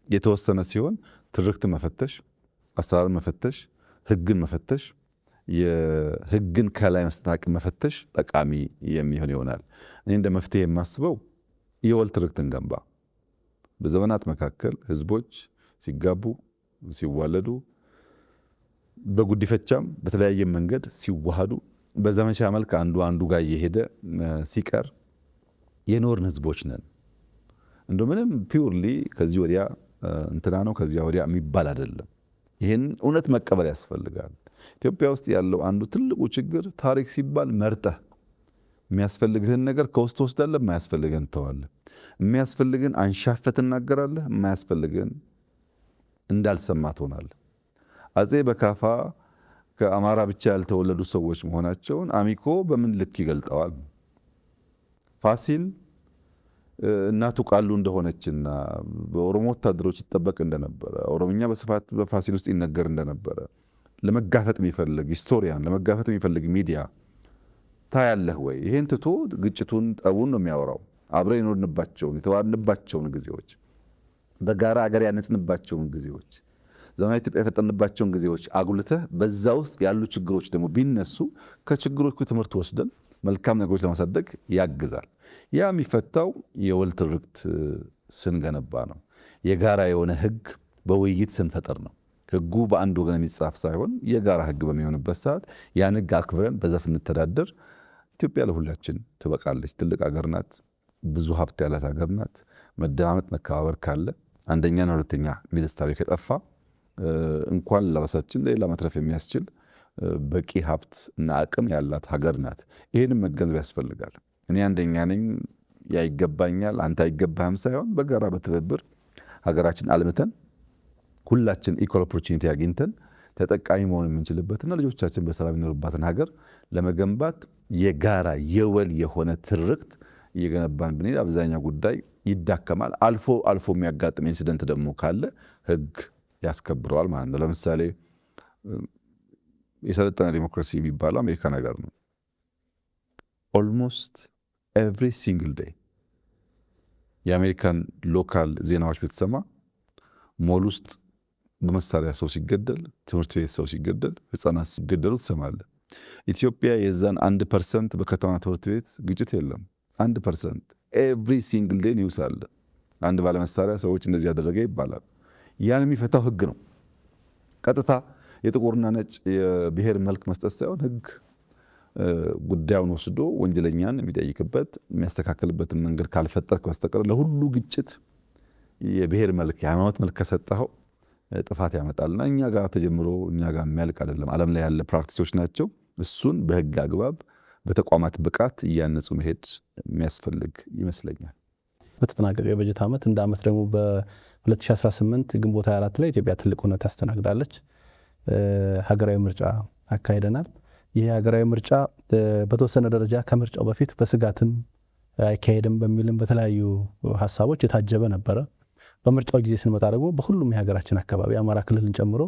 የተወሰነ ሲሆን ትርክት መፈተሽ፣ አሰራር መፈተሽ፣ ህግን መፈተሽ፣ የህግን ከላይ መስታቅ መፈተሽ ጠቃሚ የሚሆን ይሆናል። እኔ እንደ መፍትሄ የማስበው የወል ትርክትን ገንባ። በዘመናት መካከል ህዝቦች ሲጋቡ ሲዋለዱ፣ በጉዲፈቻም በተለያየ መንገድ ሲዋሃዱ፣ በዘመቻ መልክ አንዱ ጋር እየሄደ ሲቀር የኖርን ህዝቦች ነን። እንደ ምንም ፒውርሊ ከዚህ ወዲያ እንትና ነው ከዚያ ወዲያ የሚባል አይደለም። ይህን እውነት መቀበል ያስፈልጋል። ኢትዮጵያ ውስጥ ያለው አንዱ ትልቁ ችግር ታሪክ ሲባል መርጠህ የሚያስፈልግህን ነገር ከውስጥ ወስዳለህ፣ የማያስፈልግህን ትተዋለህ። የሚያስፈልግህን አንሻፈህ ትናገራለህ፣ የማያስፈልግህን እንዳልሰማ ትሆናለህ። አፄ በካፋ ከአማራ ብቻ ያልተወለዱ ሰዎች መሆናቸውን አሚኮ በምን ልክ ይገልጠዋል? ፋሲል እናቱ ቃሉ እንደሆነችና በኦሮሞ ወታደሮች ይጠበቅ እንደነበረ፣ ኦሮምኛ በስፋት በፋሲል ውስጥ ይነገር እንደነበረ ለመጋፈጥ የሚፈልግ ሂስቶሪያን፣ ለመጋፈጥ የሚፈልግ ሚዲያ ታያለህ ወይ? ይሄን ትቶ ግጭቱን ጠቡን ነው የሚያወራው። አብረን የኖርንባቸውን የተዋልንባቸውን ጊዜዎች፣ በጋራ አገር ያነጽንባቸውን ጊዜዎች፣ ዘመናዊ ኢትዮጵያ የፈጠርንባቸውን ጊዜዎች አጉልተህ በዛ ውስጥ ያሉ ችግሮች ደግሞ ቢነሱ ከችግሮቹ ትምህርት ወስደን መልካም ነገሮች ለማሳደግ ያግዛል። ያ የሚፈታው የወል ትርክት ስንገነባ ነው። የጋራ የሆነ ህግ በውይይት ስንፈጠር ነው። ህጉ በአንድ ወገን የሚጻፍ ሳይሆን የጋራ ህግ በሚሆንበት ሰዓት ያን ህግ አክብረን በዛ ስንተዳደር ኢትዮጵያ ለሁላችን ትበቃለች። ትልቅ ሀገር ናት። ብዙ ሀብት ያላት ሀገር ናት። መደማመጥ መከባበር ካለ፣ አንደኛና ሁለተኛ የሚል እሳቤ ከጠፋ እንኳን ለራሳችን ለሌላ መትረፍ የሚያስችል በቂ ሀብት እና አቅም ያላት ሀገር ናት። ይህንም መገንዘብ ያስፈልጋል። እኔ አንደኛ ነኝ፣ ያ ይገባኛል፣ አንተ አይገባህም ሳይሆን በጋራ በትብብር ሀገራችን አልምተን ሁላችን ኢኳል ኦፖርቹኒቲ አግኝተን ተጠቃሚ መሆን የምንችልበትና ልጆቻችን በሰላም የሚኖሩባትን ሀገር ለመገንባት የጋራ የወል የሆነ ትርክት እየገነባን ብንሄድ አብዛኛው ጉዳይ ይዳከማል። አልፎ የሚያጋጥም ኢንሲደንት ደግሞ ካለ ህግ ያስከብረዋል ማለት ነው። ለምሳሌ የሰለጠነ ዲሞክራሲ የሚባለው አሜሪካ ነገር ነው። ኦልሞስት ኤቭሪ ሲንግል ዴይ የአሜሪካን ሎካል ዜናዎች ብትሰማ ሞል ውስጥ በመሳሪያ ሰው ሲገደል፣ ትምህርት ቤት ሰው ሲገደል፣ ህፃናት ሲገደሉ ትሰማለህ። ኢትዮጵያ የዛን 1% በከተማ ትምህርት ቤት ግጭት የለም። 1% ኤቭሪ ሲንግል ዴይ ኒውስ አለ። አንድ ባለመሳሪያ ሰዎች እንደዚህ ያደረገ ይባላል። ያን የሚፈታው ህግ ነው። ቀጥታ የጥቁርና ነጭ የብሔር መልክ መስጠት ሳይሆን ህግ ጉዳዩን ወስዶ ወንጀለኛን የሚጠይቅበት የሚያስተካክልበትን መንገድ ካልፈጠርክ በስተቀር ለሁሉ ግጭት የብሔር መልክ የሃይማኖት መልክ ከሰጠኸው ጥፋት ያመጣልና እኛ ጋር ተጀምሮ እኛ ጋር የሚያልቅ አይደለም። ዓለም ላይ ያለ ፕራክቲሶች ናቸው። እሱን በህግ አግባብ በተቋማት ብቃት እያነጹ መሄድ የሚያስፈልግ ይመስለኛል። በተጠናቀቀ የበጀት ዓመት እንደ ዓመት ደግሞ በ2018 ግንቦት 24 ላይ ኢትዮጵያ ትልቅ ሁነት ታስተናግዳለች። ሀገራዊ ምርጫ አካሂደናል። ይህ ሀገራዊ ምርጫ በተወሰነ ደረጃ ከምርጫው በፊት በስጋትም አይካሄድም በሚልም በተለያዩ ሀሳቦች የታጀበ ነበረ። በምርጫው ጊዜ ስንመጣ ደግሞ በሁሉም የሀገራችን አካባቢ አማራ ክልልን ጨምሮ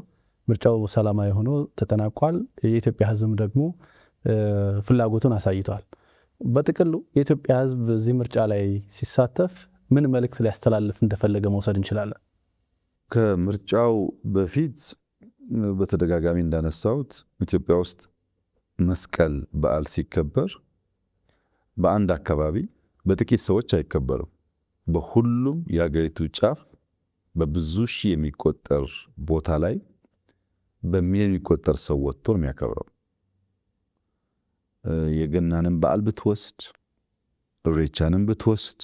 ምርጫው ሰላማዊ ሆኖ ተጠናቋል። የኢትዮጵያ ህዝብም ደግሞ ፍላጎቱን አሳይቷል። በጥቅሉ የኢትዮጵያ ህዝብ እዚህ ምርጫ ላይ ሲሳተፍ ምን መልእክት ሊያስተላልፍ እንደፈለገ መውሰድ እንችላለን? ከምርጫው በፊት በተደጋጋሚ እንዳነሳሁት ኢትዮጵያ ውስጥ መስቀል በዓል ሲከበር በአንድ አካባቢ በጥቂት ሰዎች አይከበርም። በሁሉም የሀገሪቱ ጫፍ በብዙ ሺህ የሚቆጠር ቦታ ላይ በሚሊዮን የሚቆጠር ሰው ወጥቶ ነው የሚያከብረው። የገናንም በዓል ብትወስድ፣ ኢሬቻንም ብትወስድ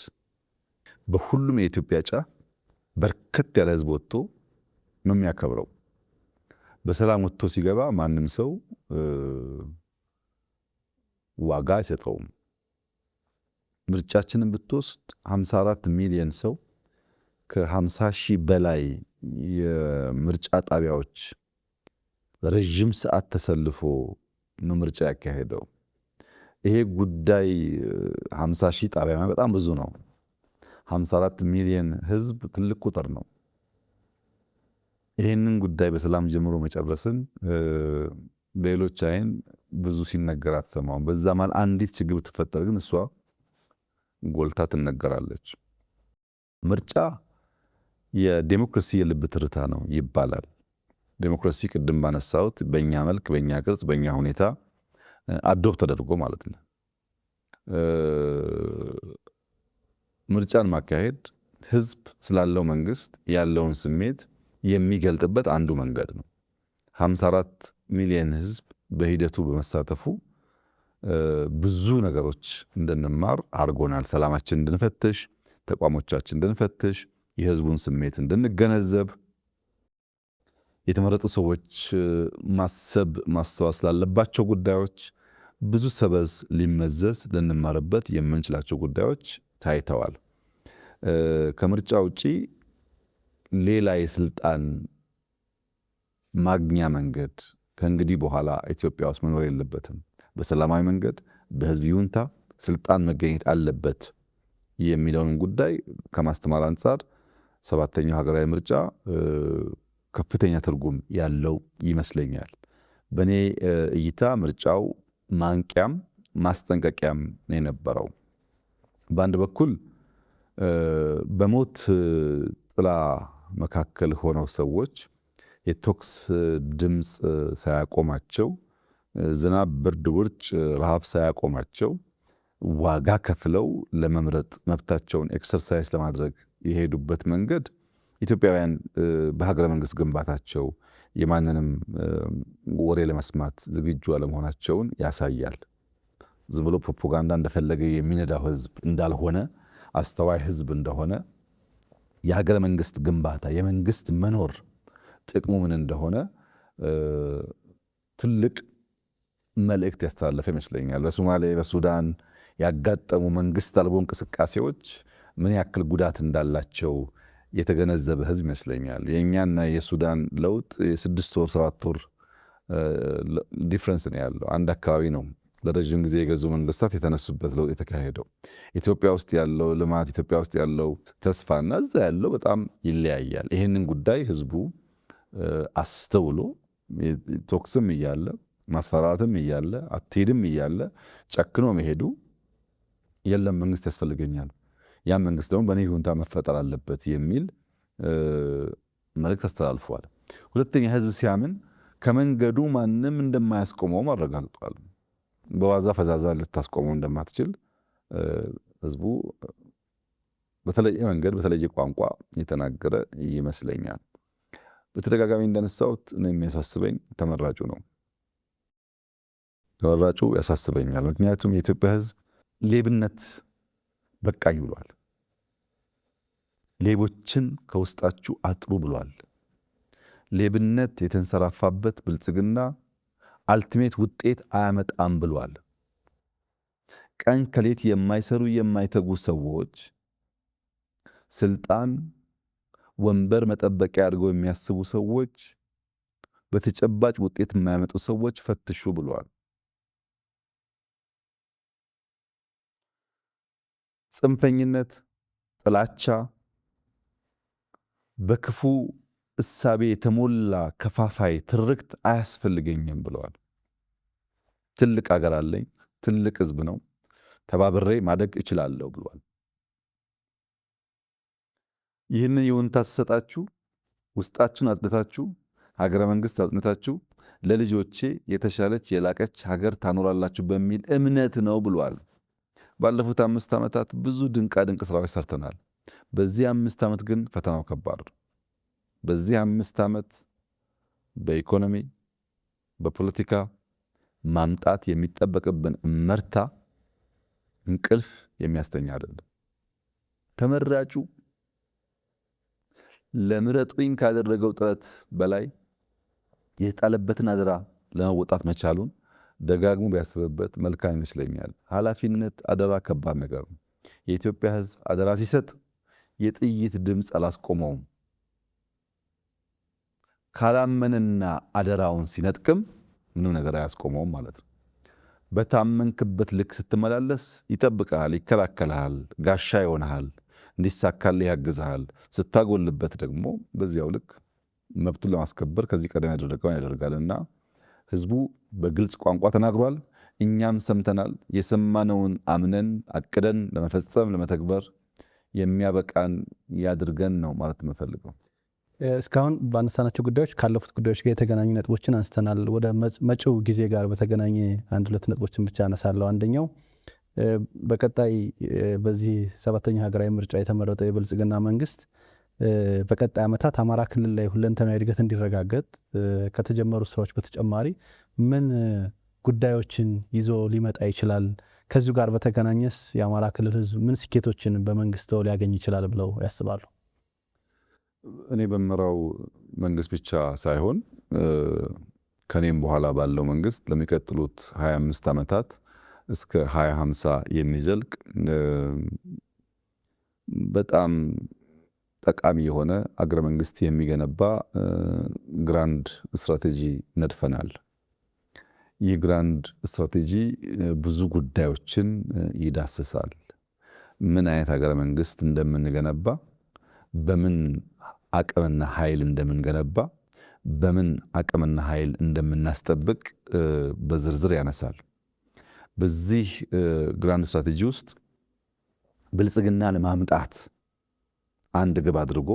በሁሉም የኢትዮጵያ ጫፍ በርከት ያለ ህዝብ ወጥቶ ነው የሚያከብረው። በሰላም ወጥቶ ሲገባ ማንም ሰው ዋጋ አይሰጠውም። ምርጫችንን ብትወስድ 54 ሚሊዮን ሰው ከ50 ሺህ በላይ የምርጫ ጣቢያዎች ረዥም ሰዓት ተሰልፎ ነው ምርጫ ያካሄደው። ይሄ ጉዳይ 50 ሺህ ጣቢያ በጣም ብዙ ነው። 54 ሚሊዮን ህዝብ ትልቅ ቁጥር ነው። ይህንን ጉዳይ በሰላም ጀምሮ መጨረስን በሌሎች አይን ብዙ ሲነገር አትሰማውም። በዛ ማለት አንዲት ችግር ብትፈጠር ግን እሷ ጎልታ ትነገራለች። ምርጫ የዴሞክራሲ የልብ ትርታ ነው ይባላል። ዴሞክራሲ ቅድም ባነሳሁት በእኛ መልክ፣ በእኛ ቅርጽ፣ በእኛ ሁኔታ አዶፕት ተደርጎ ማለት ነው። ምርጫን ማካሄድ ህዝብ ስላለው መንግስት ያለውን ስሜት የሚገልጥበት አንዱ መንገድ ነው። 54 ሚሊዮን ህዝብ በሂደቱ በመሳተፉ ብዙ ነገሮች እንድንማር አድርጎናል። ሰላማችን እንድንፈትሽ፣ ተቋሞቻችን እንድንፈትሽ፣ የህዝቡን ስሜት እንድንገነዘብ፣ የተመረጡ ሰዎች ማስተዋል ስላለባቸው ጉዳዮች ብዙ ሰበዝ ሊመዘዝ ልንማርበት የምንችላቸው ጉዳዮች ታይተዋል። ከምርጫ ውጪ ሌላ የስልጣን ማግኛ መንገድ ከእንግዲህ በኋላ ኢትዮጵያ ውስጥ መኖር የለበትም። በሰላማዊ መንገድ በህዝብ ይሁንታ ስልጣን መገኘት አለበት የሚለውን ጉዳይ ከማስተማር አንጻር 7ኛው ሀገራዊ ምርጫ ከፍተኛ ትርጉም ያለው ይመስለኛል። በእኔ እይታ ምርጫው ማንቂያም ማስጠንቀቂያም ነው የነበረው። በአንድ በኩል በሞት ጥላ መካከል ሆነው ሰዎች የቶክስ ድምፅ ሳያቆማቸው፣ ዝናብ፣ ብርድ፣ ውርጭ፣ ረሃብ ሳያቆማቸው ዋጋ ከፍለው ለመምረጥ መብታቸውን ኤክሰርሳይዝ ለማድረግ የሄዱበት መንገድ ኢትዮጵያውያን በሀገረ መንግስት ግንባታቸው የማንንም ወሬ ለመስማት ዝግጁ አለመሆናቸውን ያሳያል። ዝም ብሎ ፕሮፓጋንዳ እንደፈለገ የሚነዳው ህዝብ እንዳልሆነ፣ አስተዋይ ህዝብ እንደሆነ፣ የሀገረ መንግስት ግንባታ የመንግስት መኖር ጥቅሙ ምን እንደሆነ ትልቅ መልእክት ያስተላለፈ ይመስለኛል። በሶማሌ በሱዳን ያጋጠሙ መንግስት አልቦ እንቅስቃሴዎች ምን ያክል ጉዳት እንዳላቸው የተገነዘበ ህዝብ ይመስለኛል። የእኛና የሱዳን ለውጥ የ6 ወር 7 ወር ዲፍረንስ ነው ያለው። አንድ አካባቢ ነው ለረጅም ጊዜ የገዙ መንግስታት የተነሱበት ለውጥ የተካሄደው። ኢትዮጵያ ውስጥ ያለው ልማት፣ ኢትዮጵያ ውስጥ ያለው ተስፋና እዛ ያለው በጣም ይለያያል። ይህንን ጉዳይ ህዝቡ አስተውሎ ቶክስም እያለ ማስፈራራትም እያለ አትሄድም እያለ ጨክኖ መሄዱ የለም መንግስት ያስፈልገኛል፣ ያ መንግስት ደግሞ በእኔ ይሁንታ መፈጠር አለበት የሚል መልእክት አስተላልፏል። ሁለተኛ ህዝብ ሲያምን ከመንገዱ ማንም እንደማያስቆመውም አረጋግጧል። በዋዛ ፈዛዛ ልታስቆመው እንደማትችል ህዝቡ በተለየ መንገድ በተለየ ቋንቋ የተናገረ ይመስለኛል። በተደጋጋሚ እንዳነሳሁት እኔ የሚያሳስበኝ ተመራጩ ነው። ተመራጩ ያሳስበኛል። ምክንያቱም የኢትዮጵያ ህዝብ ሌብነት በቃኝ ብሏል። ሌቦችን ከውስጣችሁ አጥሩ ብሏል። ሌብነት የተንሰራፋበት ብልጽግና አልቲሜት ውጤት አያመጣም ብሏል። ቀን ከሌት የማይሰሩ የማይተጉ ሰዎች ስልጣን ወንበር መጠበቂያ አድርገው የሚያስቡ ሰዎች በተጨባጭ ውጤት የማያመጡ ሰዎች ፈትሹ ብሏል። ጽንፈኝነት፣ ጥላቻ፣ በክፉ እሳቤ የተሞላ ከፋፋይ ትርክት አያስፈልገኝም ብለዋል። ትልቅ ሀገር አለኝ፣ ትልቅ ህዝብ ነው፣ ተባብሬ ማደግ እችላለሁ ብሏል። ይህንን ይሁንታ ተሰጣችሁ ውስጣችሁን አጽድታችሁ ሀገረ መንግስት አጽንታችሁ ለልጆቼ የተሻለች የላቀች ሀገር ታኖራላችሁ በሚል እምነት ነው ብሏል። ባለፉት 5 ዓመታት ብዙ ድንቃ ድንቅ ስራዎች ሰርተናል። በዚህ 5 ዓመት ግን ፈተናው ከባድ ነው። በዚህ 5 ዓመት በኢኮኖሚ በፖለቲካ ማምጣት የሚጠበቅብን እመርታ እንቅልፍ የሚያስተኛ አይደለም። ተመራጩ ለምረጡኝ ካደረገው ጥረት በላይ የተጣለበትን አደራ ለመወጣት መቻሉን ደጋግሞ ቢያስብበት መልካም ይመስለኛል። ኃላፊነት አደራ ከባድ ነገር ነው። የኢትዮጵያ ህዝብ አደራ ሲሰጥ የጥይት ድምፅ አላስቆመውም። ካላመንና አደራውን ሲነጥቅም ምንም ነገር አያስቆመውም ማለት ነው። በታመንክበት ልክ ስትመላለስ ይጠብቅሃል፣ ይከላከልሃል፣ ጋሻ ይሆንሃል፣ እንዲሳካልህ ያግዝሃል። ስታጎልበት ደግሞ በዚያው ልክ መብቱን ለማስከበር ከዚህ ቀደም ያደረገውን ያደርጋልና ህዝቡ በግልጽ ቋንቋ ተናግሯል። እኛም ሰምተናል። የሰማነውን አምነን አቅደን ለመፈጸም ለመተግበር የሚያበቃን ያድርገን ነው ማለት የምፈልገው። እስካሁን ባነሳናቸው ጉዳዮች ካለፉት ጉዳዮች ጋር የተገናኙ ነጥቦችን አንስተናል። ወደ መጪው ጊዜ ጋር በተገናኘ 1-2 ነጥቦችን ብቻ አነሳለሁ። አንደኛው በቀጣይ በዚህ 7ኛ ሀገራዊ ምርጫ የተመረጠው የብልጽግና መንግስት በቀጣይ ዓመታት አማራ ክልል ላይ ሁለንተናዊ እድገት እንዲረጋገጥ ከተጀመሩ ስራዎች በተጨማሪ ምን ጉዳዮችን ይዞ ሊመጣ ይችላል? ከዚሁ ጋር በተገናኘስ የአማራ ክልል ህዝብ ምን ስኬቶችን በመንግስት ሊያገኝ ይችላል ብለው ያስባሉ? እኔ በምመራው መንግስት ብቻ ሳይሆን ከኔም በኋላ ባለው መንግስት ለሚቀጥሉት 25 ዓመታት እስከ 2050 የሚዘልቅ በጣም ጠቃሚ የሆነ አገረ መንግስት የሚገነባ ግራንድ ስትራቴጂ ነድፈናል። ይህ ግራንድ ስትራቴጂ ብዙ ጉዳዮችን ይዳስሳል። ምን አይነት አገረ መንግስት እንደምንገነባ፣ በምን አቅምና ኃይል እንደምንገነባ፣ በምን አቅምና ኃይል እንደምናስጠብቅ በዝርዝር ያነሳል። በዚህ ግራንድ ስትራቴጂ ውስጥ ብልጽግናን ማምጣት አንድ ግብ አድርጎ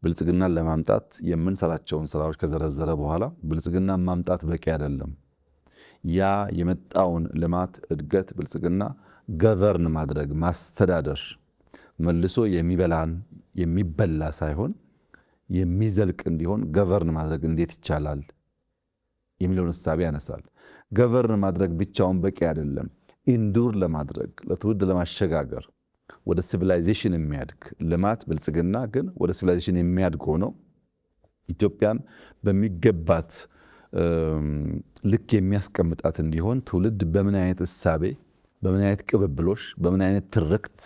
ብልጽግናን ለማምጣት የምንሰራቸውን ስራዎች ከዘረዘረ በኋላ ብልጽግናን ማምጣት በቂ አይደለም። ያ የመጣውን ልማት እድገት ብልጽግና ገቨርን ማድረግ ማስተዳደር፣ መልሶ የሚበላ ሳይሆን የሚዘልቅ እንዲሆን ገቨርን ማድረግ እንዴት ይቻላል የሚለውን እሳቤ ያነሳል። ገቨርን ማድረግ ብቻውን በቂ አይደለም። ኢንዱር ለማድረግ ለትውልድ ለማሸጋገር ወደ ሲቪላይዜሽን የሚያድግ ልማት ብልጽግና ግን ወደ ሲቪላይዜሽን የሚያድግ ሆኖ ኢትዮጵያን በሚገባት ልክ የሚያስቀምጣት እንዲሆን ትውልድ በምን አይነት እሳቤ፣ በምን አይነት ቅብብሎሽ፣ በምን አይነት ትርክት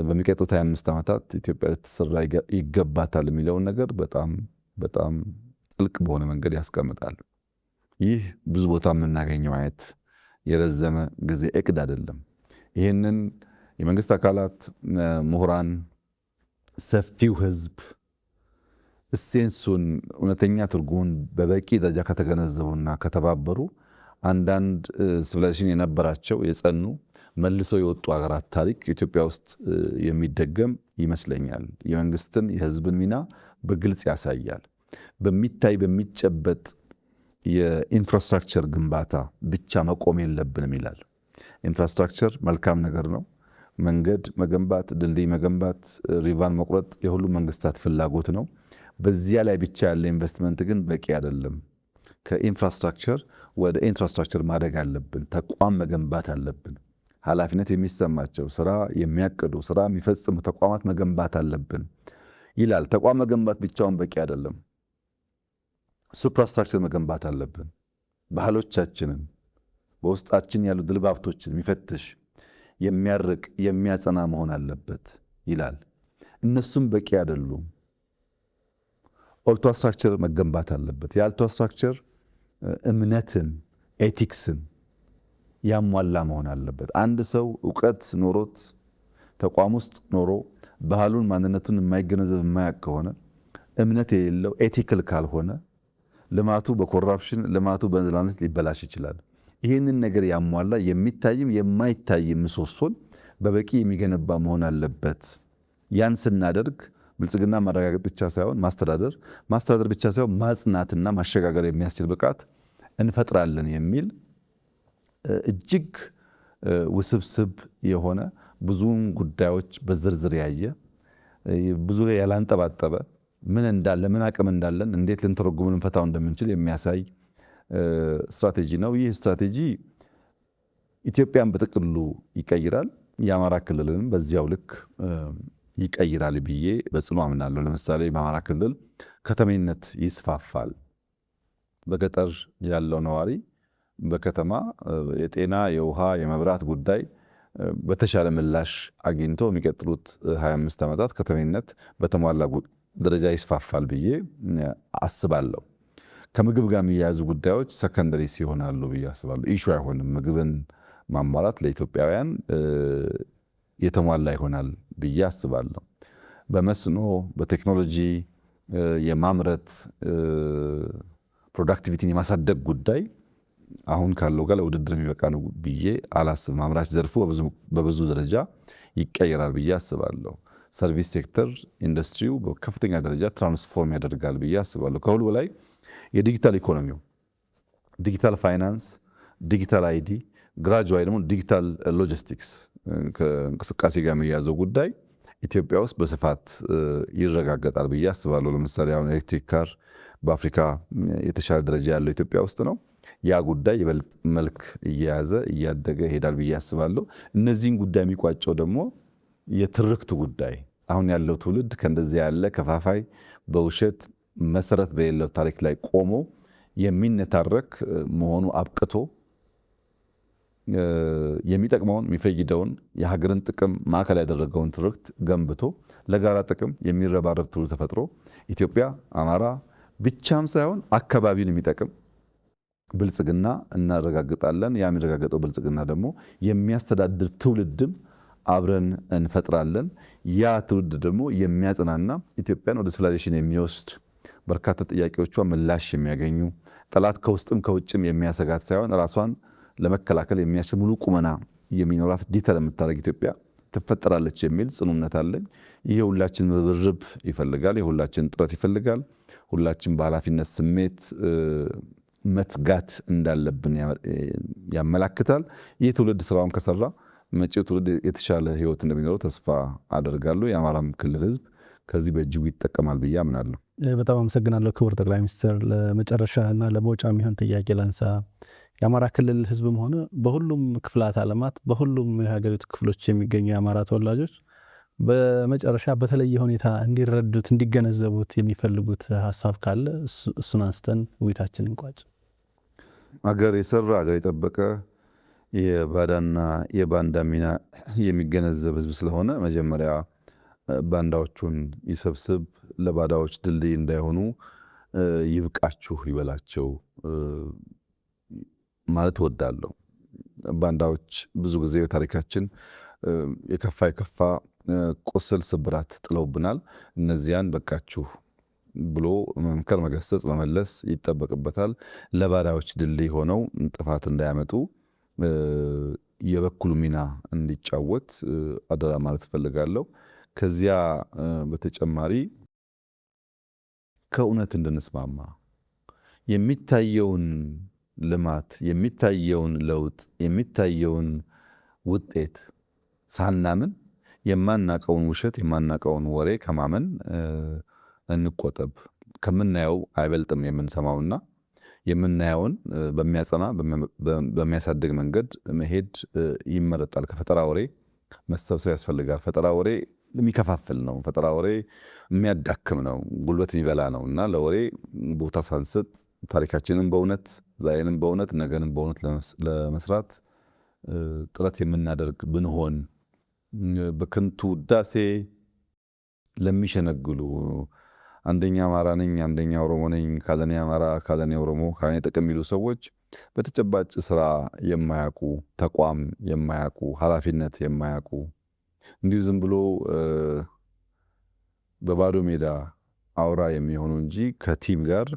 በሚቀጥሉት 25 ዓመታት ኢትዮጵያ ልትሰራ ይገባታል የሚለውን ነገር በጣም በጣም ጥልቅ በሆነ መንገድ ያስቀምጣል። ይህ ብዙ ቦታ የምናገኘው አይነት የረዘመ ጊዜ እቅድ አይደለም። ይህንን የመንግስት አካላት፣ ምሁራን፣ ሰፊው ህዝብ እሴንሱን እውነተኛ ትርጉሙን በበቂ ደረጃ ከተገነዘቡና ከተባበሩ አንዳንድ ሲቪላይዜሽን የነበራቸው የጸኑ መልሰው የወጡ ሀገራት ታሪክ ኢትዮጵያ ውስጥ የሚደገም ይመስለኛል። የመንግስትን የህዝብን ሚና በግልጽ ያሳያል። በሚታይ በሚጨበጥ የኢንፍራስትራክቸር ግንባታ ብቻ መቆም የለብንም ይላል። ኢንፍራስትራክቸር መልካም ነገር ነው። መንገድ መገንባት፣ ድልድይ መገንባት፣ ሪቫን መቁረጥ የሁሉም መንግስታት ፍላጎት ነው። በዚያ ላይ ብቻ ያለ ኢንቨስትመንት ግን በቂ አይደለም። ከኢንፍራስትራክቸር ወደ ኢንፍራስትራክቸር ማደግ አለብን። ተቋም መገንባት አለብን። ኃላፊነት የሚሰማቸው ስራ የሚያቅዱ ስራ የሚፈጽሙ ተቋማት መገንባት አለብን ይላል። ተቋም መገንባት ብቻውን በቂ አይደለም። ሱፕራስትራክቸር መገንባት አለብን። ባህሎቻችንን፣ በውስጣችን ያሉ ድልባብቶችን የሚፈትሽ የሚያርቅ የሚያጸና መሆን አለበት ይላል። እነሱም በቂ አይደሉም። ኦልቶ ስትራክቸር መገንባት አለበት። የአልቶ ስትራክቸር እምነትን፣ ኤቲክስን ያሟላ መሆን አለበት። አንድ ሰው እውቀት ኖሮት ተቋም ውስጥ ኖሮ ባህሉን ማንነቱን የማይገነዘብ የማያውቅ ከሆነ እምነት የሌለው ኤቲክል ካልሆነ ልማቱ በኮራፕሽን ልማቱ በንዝላነት ሊበላሽ ይችላል። ይህንን ነገር ያሟላ የሚታይም የማይታይም ምሰሶን በበቂ የሚገነባ መሆን አለበት። ያን ስናደርግ ብልጽግና ማረጋገጥ ብቻ ሳይሆን ማስተዳደር ብቻ ሳይሆን ማጽናትና ማሸጋገር የሚያስችል ብቃት እንፈጥራለን የሚል እጅግ ውስብስብ የሆነ ብዙን ጉዳዮች በዝርዝር ያየ ብዙ ያላንጠባጠበ ምን እንዳለ ምን አቅም እንዳለን እንዴት ልንተረጉም ልንፈታው እንደምንችል የሚያሳይ ስትራቴጂ ነው። ይህ ስትራቴጂ ኢትዮጵያን በጥቅሉ ይቀይራል፣ የአማራ ክልልንም በዚያው ልክ ይቀይራል ብዬ በጽኑ አምናለሁ። ለምሳሌ በአማራ ክልል ከተሜነት ይስፋፋል። በገጠር ያለው ነዋሪ በከተማ የጤና፣ የውሃ፣ የመብራት ጉዳይ በተሻለ ምላሽ አግኝቶ የሚቀጥሉት 25 ዓመታት ከተሜነት በተሟላ ደረጃ ይስፋፋል ብዬ አስባለሁ። ከምግብ ጋር የሚያያዙ ጉዳዮች ሰከንደሪ ይሆናሉ ብዬ አስባለሁ። ኢሹ አይሆንም። ምግብን ማሟላት ለኢትዮጵያውያን የተሟላ ይሆናል ብዬ አስባለሁ። በመስኖ በቴክኖሎጂ የማምረት ፕሮዳክቲቪቲን የማሳደግ ጉዳይ አሁን ካለው ጋር ለውድድር የሚበቃ ነው ብዬ አላስብም። አምራች ዘርፉ በብዙ ደረጃ ይቀየራል ብዬ አስባለሁ። ሰርቪስ ሴክተር ኢንዱስትሪው በከፍተኛ ደረጃ ትራንስፎርም ያደርጋል ብዬ አስባለሁ። ከሁሉ በላይ የዲጂታል ኢኮኖሚው፣ ዲጂታል ፋይናንስ፣ ዲጂታል አይዲ፣ ግራጁዋሊ ደግሞ ዲጂታል ሎጂስቲክስ ከእንቅስቃሴ ጋር የሚያያዘው ጉዳይ ኢትዮጵያ ውስጥ በስፋት ይረጋገጣል ብዬ አስባለሁ። ለምሳሌ አሁን ኤሌክትሪክ ካር በአፍሪካ የተሻለ ደረጃ ያለው ኢትዮጵያ ውስጥ ነው። ያ ጉዳይ ይበልጥ መልክ እየያዘ እያደገ ይሄዳል ብዬ አስባለሁ። እነዚህን ጉዳይ የሚቋጨው ደግሞ የትርክቱ ጉዳይ አሁን ያለው ትውልድ ከእንደዚህ ያለ ከፋፋይ በውሸት መሰረት በሌለው ታሪክ ላይ ቆሞ የሚነታረክ መሆኑ አብቅቶ የሚጠቅመውን የሚፈይደውን የሀገርን ጥቅም ማዕከል ያደረገውን ትርክት ገንብቶ ለጋራ ጥቅም የሚረባረብ ትውልድ ተፈጥሮ ኢትዮጵያ አማራ ብቻም ሳይሆን አካባቢውን የሚጠቅም ብልጽግና እናረጋግጣለን። ያ የሚረጋገጠው ብልጽግና ደግሞ የሚያስተዳድር ትውልድም አብረን እንፈጥራለን። ያ ትውልድ ደግሞ የሚያጽናና ኢትዮጵያን ወደ ሲቪላይዜሽን የሚወስድ በርካታ ጥያቄዎቿ ምላሽ የሚያገኙ ጠላት ከውስጥም ከውጭም የሚያሰጋት ሳይሆን ራሷን ለመከላከል የሚያስችል ሙሉ ቁመና የሚኖራት ዲተር የምታደርግ ኢትዮጵያ ትፈጠራለች የሚል ጽኑነት አለኝ። ይሄ ሁላችን ርብርብ ይፈልጋል፣ የሁላችን ጥረት ይፈልጋል። ሁላችን በኃላፊነት ስሜት መትጋት እንዳለብን ያመላክታል። ይህ ትውልድ ስራውን ከሰራ መጪው ትውልድ የተሻለ ህይወት እንደሚኖረው ተስፋ አደርጋለሁ። የአማራም ክልል ህዝብ ከዚህ በእጅጉ ይጠቀማል ብዬ አምናለሁ። በጣም አመሰግናለሁ ክቡር ጠቅላይ ሚኒስትር። ለመጨረሻ እና ለመውጫ የሚሆን ጥያቄ ላንሳ። የአማራ ክልል ህዝብም ሆነ በሁሉም ክፍላት ዓለማት በሁሉም የሀገሪቱ ክፍሎች የሚገኙ የአማራ ተወላጆች በመጨረሻ በተለየ ሁኔታ እንዲረዱት እንዲገነዘቡት የሚፈልጉት ሀሳብ ካለ እሱን አንስተን ውይይታችንን እንቋጭ። አገር የሰራ አገር የጠበቀ የባዳና የባንዳ ሚና የሚገነዘብ ህዝብ ስለሆነ መጀመሪያ ባንዳዎቹን ይሰብስብ፣ ለባዳዎች ድልድይ እንዳይሆኑ ይብቃችሁ ይበላቸው ማለት እወዳለሁ። ባንዳዎች ብዙ ጊዜ በታሪካችን የከፋ ቁስል፣ ስብራት ጥለውብናል። እነዚያን በቃችሁ ብሎ መምከር፣ መገሰጽ፣ መመለስ ይጠበቅበታል። ለባዳዎች ድልድይ ሆነው ጥፋት እንዳያመጡ የበኩሉ ሚና እንዲጫወት አደራ ማለት እፈልጋለሁ። ከዚያ በተጨማሪ ከእውነት እንድንስማማ፣ የሚታየውን ልማት፣ የሚታየውን ለውጥ፣ የሚታየውን ውጤት ሳናምን የማናቀውን ውሸት፣ የማናቀውን ወሬ ከማመን እንቆጠብ። ከምናየው አይበልጥም የምንሰማውና የምናየውን በሚያጸና በሚያሳድግ መንገድ መሄድ ይመረጣል። ከፈጠራ ወሬ መሰብሰብ ያስፈልጋል። ፈጠራ ወሬ የሚከፋፍል ነው። ፈጠራ ወሬ የሚያዳክም ነው፣ ጉልበት የሚበላ ነው እና ለወሬ ቦታ ሳንሰጥ ታሪካችንን በእውነት ዛሬንም በእውነት ነገንም በእውነት ለመስራት ጥረት የምናደርግ ብንሆን በከንቱ ውዳሴ ለሚሸነግሉ አንደኛ አማራ ነኝ፣ አንደኛ ኦሮሞ ነኝ፣ ካለኔ አማራ፣ ካለኔ ኦሮሞ፣ ካለኔ ጥቅም የሚሉ ሰዎች በተጨባጭ ስራ የማያውቁ፣ ተቋም የማያውቁ፣ ኃላፊነት የማያውቁ እንዲሁ ዝም ብሎ በባዶ ሜዳ አውራ የሚሆኑ እንጂ ከቲም ጋር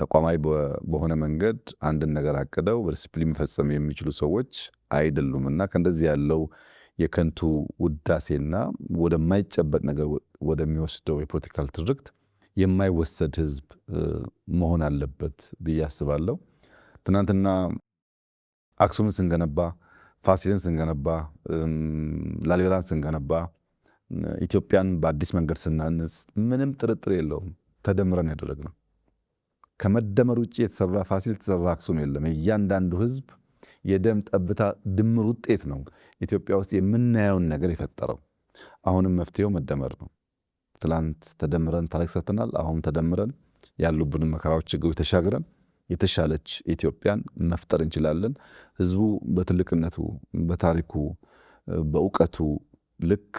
ተቋማዊ በሆነ መንገድ አንድን ነገር አቅደው በዲሲፕሊን መፈጸም የሚችሉ ሰዎች አይደሉም እና ከእንደዚህ ያለው የከንቱ ውዳሴና ወደማይጨበጥ ነገር ወደሚወስደው የፖለቲካል ትርክት የማይወሰድ ህዝብ መሆን አለበት ብዬ አስባለሁ። ትናንትና አክሱምን ስንገነባ፣ ፋሲልን ስንገነባ፣ ላሊበላን ስንገነባ፣ ኢትዮጵያን በአዲስ መንገድ ስናንጽ ምንም ጥርጥር የለውም ተደምረን ያደረግነው። ከመደመር ውጭ የተሰራ ፋሲል፣ የተሰራ አክሱም የለም። እያንዳንዱ ህዝብ የደም ጠብታ ድምር ውጤት ነው ኢትዮጵያ ውስጥ የምናየውን ነገር የፈጠረው። አሁንም መፍትሄው መደመር ነው። ትላንት ተደምረን ታሪክ ሰርተናል። አሁን ተደምረን ያሉብንን መከራዎች፣ ችግሮች ተሻግረን የተሻለች ኢትዮጵያን መፍጠር እንችላለን። ህዝቡ በትልቅነቱ፣ በታሪኩ፣ በእውቀቱ ልክ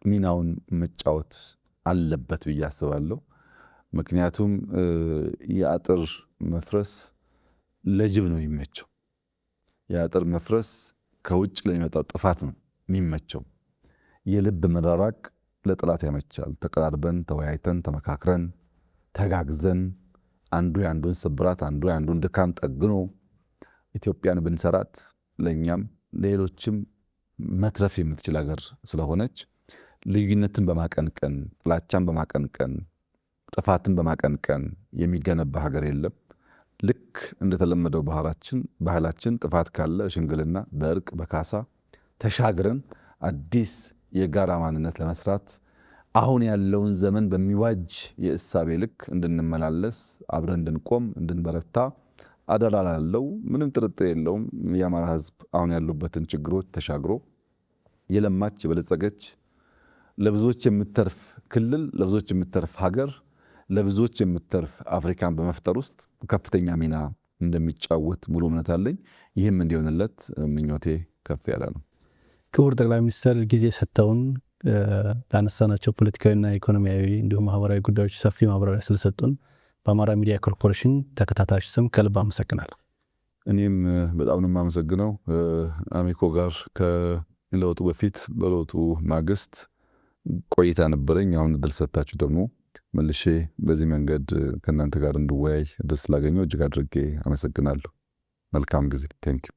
ሚናውን መጫወት አለበት ብዬ አስባለሁ። ምክንያቱም የአጥር መፍረስ ለጅብ ነው የሚመቸው። የአጥር መፍረስ ከውጭ ለሚመጣው ጥፋት ነው የሚመቸው። የልብ መራራቅ ለጠላት ያመቻል። ተቀራርበን፣ ተወያይተን፣ ተመካክረን፣ ተጋግዘን አንዱ የአንዱን ስብራት፣ አንዱ የአንዱን ድካም ጠግኖ ኢትዮጵያን ብንሰራት ለእኛም ሌሎችም መትረፍ የምትችል ሀገር ስለሆነች ልዩነትን በማቀንቀን፣ ጥላቻን በማቀንቀን፣ ጥፋትን በማቀንቀን የሚገነባ ሀገር የለም። ልክ እንደተለመደው ባህላችን ጥፋት ካለ ሽምግልና፣ በእርቅ፣ በካሳ ተሻግረን አዲስ የጋራ ማንነት ለመስራት አሁን ያለውን ዘመን በሚዋጅ የእሳቤ ልክ እንድንመላለስ፣ አብረን እንድንቆም፣ እንድንበረታ አደራ ላለው ምንም ጥርጥር የለውም። የአማራ ህዝብ አሁን ያሉበትን ችግሮች ተሻግሮ የለማች የበለጸገች ለብዙዎች የምትተርፍ ክልል፣ ለብዙዎች የምትተርፍ ሀገር፣ ለብዙዎች የምትተርፍ አፍሪካን በመፍጠር ውስጥ ከፍተኛ ሚና እንደሚጫወት ሙሉ እምነት አለኝ። ይህም እንዲሆንለት ምኞቴ ከፍ ያለ ነው። ክቡር ጠቅላይ ሚኒስትር ጊዜ ሰጥተውን ላነሳናቸው ፖለቲካዊና ኢኮኖሚያዊ እንዲሁም ማህበራዊ ጉዳዮች ሰፊ ማብራሪያ ስለሰጡን በአማራ ሚዲያ ኮርፖሬሽን ተከታታዮች ስም ከልብ አመሰግናለሁ። እኔም በጣም ነው የማመሰግነው። አሚኮ ጋር ከለውጡ በፊት በለውጡ ማግስት ቆይታ ነበረኝ። አሁን እድል ሰጥታችሁ ደግሞ መልሼ በዚህ መንገድ ከእናንተ ጋር እንድወያይ እድል ስላገኘው እጅግ አድርጌ አመሰግናለሁ። መልካም ጊዜ። ቴንኪው።